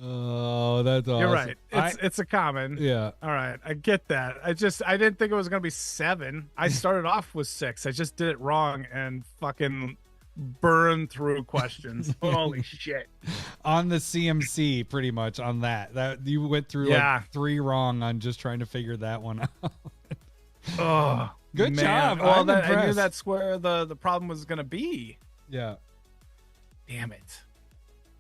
A: Oh, that's awesome.
B: You're right. It's a common.
A: Yeah.
B: All right. I get that. I didn't think it was gonna be 7. I started off with 6. I just did it wrong and fucking burned through questions. Holy shit.
A: On the CMC, pretty much on that you went through like 3 wrong on just trying to figure that one out.
B: Oh,
A: good
B: man.
A: job.
B: Well,
A: I'm
B: I knew
A: impressed.
B: that's where the problem was gonna be.
A: Yeah.
B: Damn it.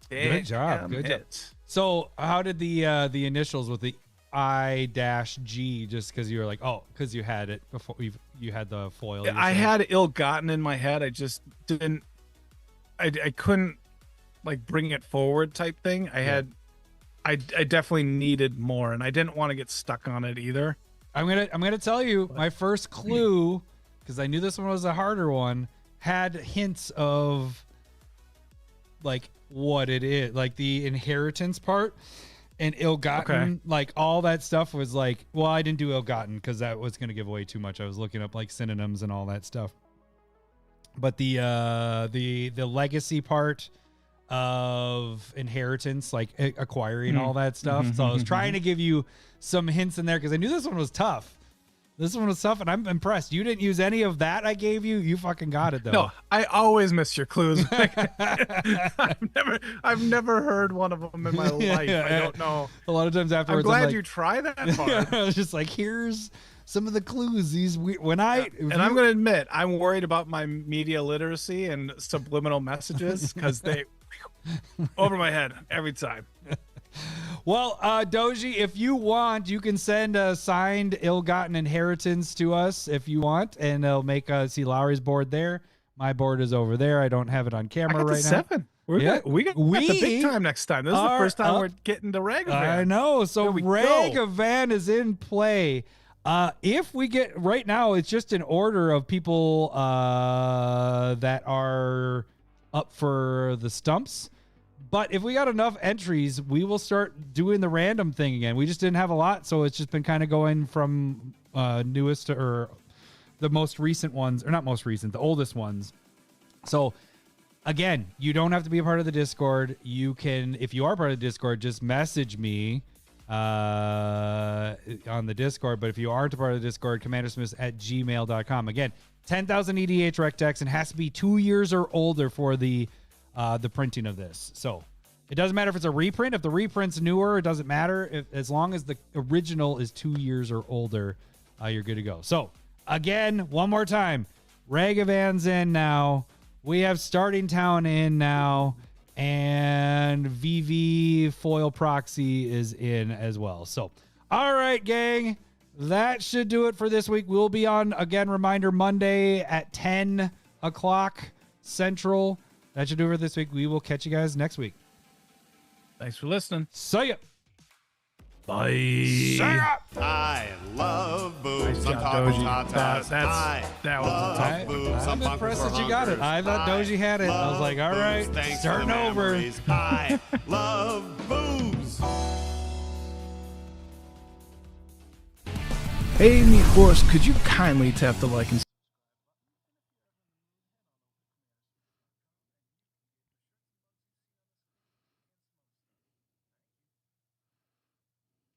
A: Good job. Good job. So how did the initials with the I-G, just because you were like, oh, because you had it before you had the foil.
B: I had ill-gotten in my head. I just didn't. I couldn't like bring it forward type thing. I definitely needed more, and I didn't want to get stuck on it either.
A: I'm gonna tell you my first clue, because I knew this one was a harder one, had hints of like what it is, like the inheritance part. And ill-gotten, like all that stuff was like, well, I didn't do ill-gotten because that was going to give away too much. I was looking up like synonyms and all that stuff. But the legacy part of inheritance, like acquiring all that stuff. So I was trying to give you some hints in there because I knew this one was tough. This one was tough, and I'm impressed. You didn't use any of that I gave you. You fucking got it though.
B: No, I always miss your clues. I've never heard one of them in my life. I don't know.
A: A lot of times afterwards,
B: I'm glad
A: like,
B: you try that part.
A: I was just like, here's some of the clues. I'm
B: gonna admit, I'm worried about my media literacy and subliminal messages because they over my head every time.
A: Well, Doji, if you want, you can send a signed ill-gotten inheritance to us if you want, and it'll make see Lowry's board there. My board is over there. I don't have it on camera right now.
B: 7. We got the big time next time. This is the first time we're getting to Ragavan.
A: I know. So Ragavan is in play. If we get right now, it's just an order of people that are up for the stumps. But if we got enough entries, we will start doing the random thing again. We just didn't have a lot, so it's just been kind of going from newest or the most recent ones, or not most recent, the oldest ones. So again, you don't have to be a part of the Discord. You can, if you are part of the Discord, just message me on the Discord. But if you aren't a part of the Discord, CommanderSmiths@gmail.com. Again, 10,000 EDH rec decks, and has to be 2 years or older for the printing of this. So it doesn't matter if it's a reprint. If the reprint's newer, it doesn't matter. As long as the original is 2 years or older, you're good to go. So again, one more time, Ragavan's in now. We have Starting Town in now, and VV Foil Proxy is in as well. So, all right, gang, that should do it for this week. We'll be on, again, reminder, Monday at 10 o'clock Central. That should do it for this week. We will catch you guys next week.
B: Thanks for listening.
A: See ya.
B: Bye.
A: See ya.
D: I love boobs.
B: Nice
D: I'm
B: job,
D: talking
B: Doji.
D: tatas.
B: That was a tough one.
A: I'm impressed that you got it. I thought Doji had it. I was like, all right, starting over.
D: I love boobs.
B: Hey, Meat Horse, could you kindly tap the like and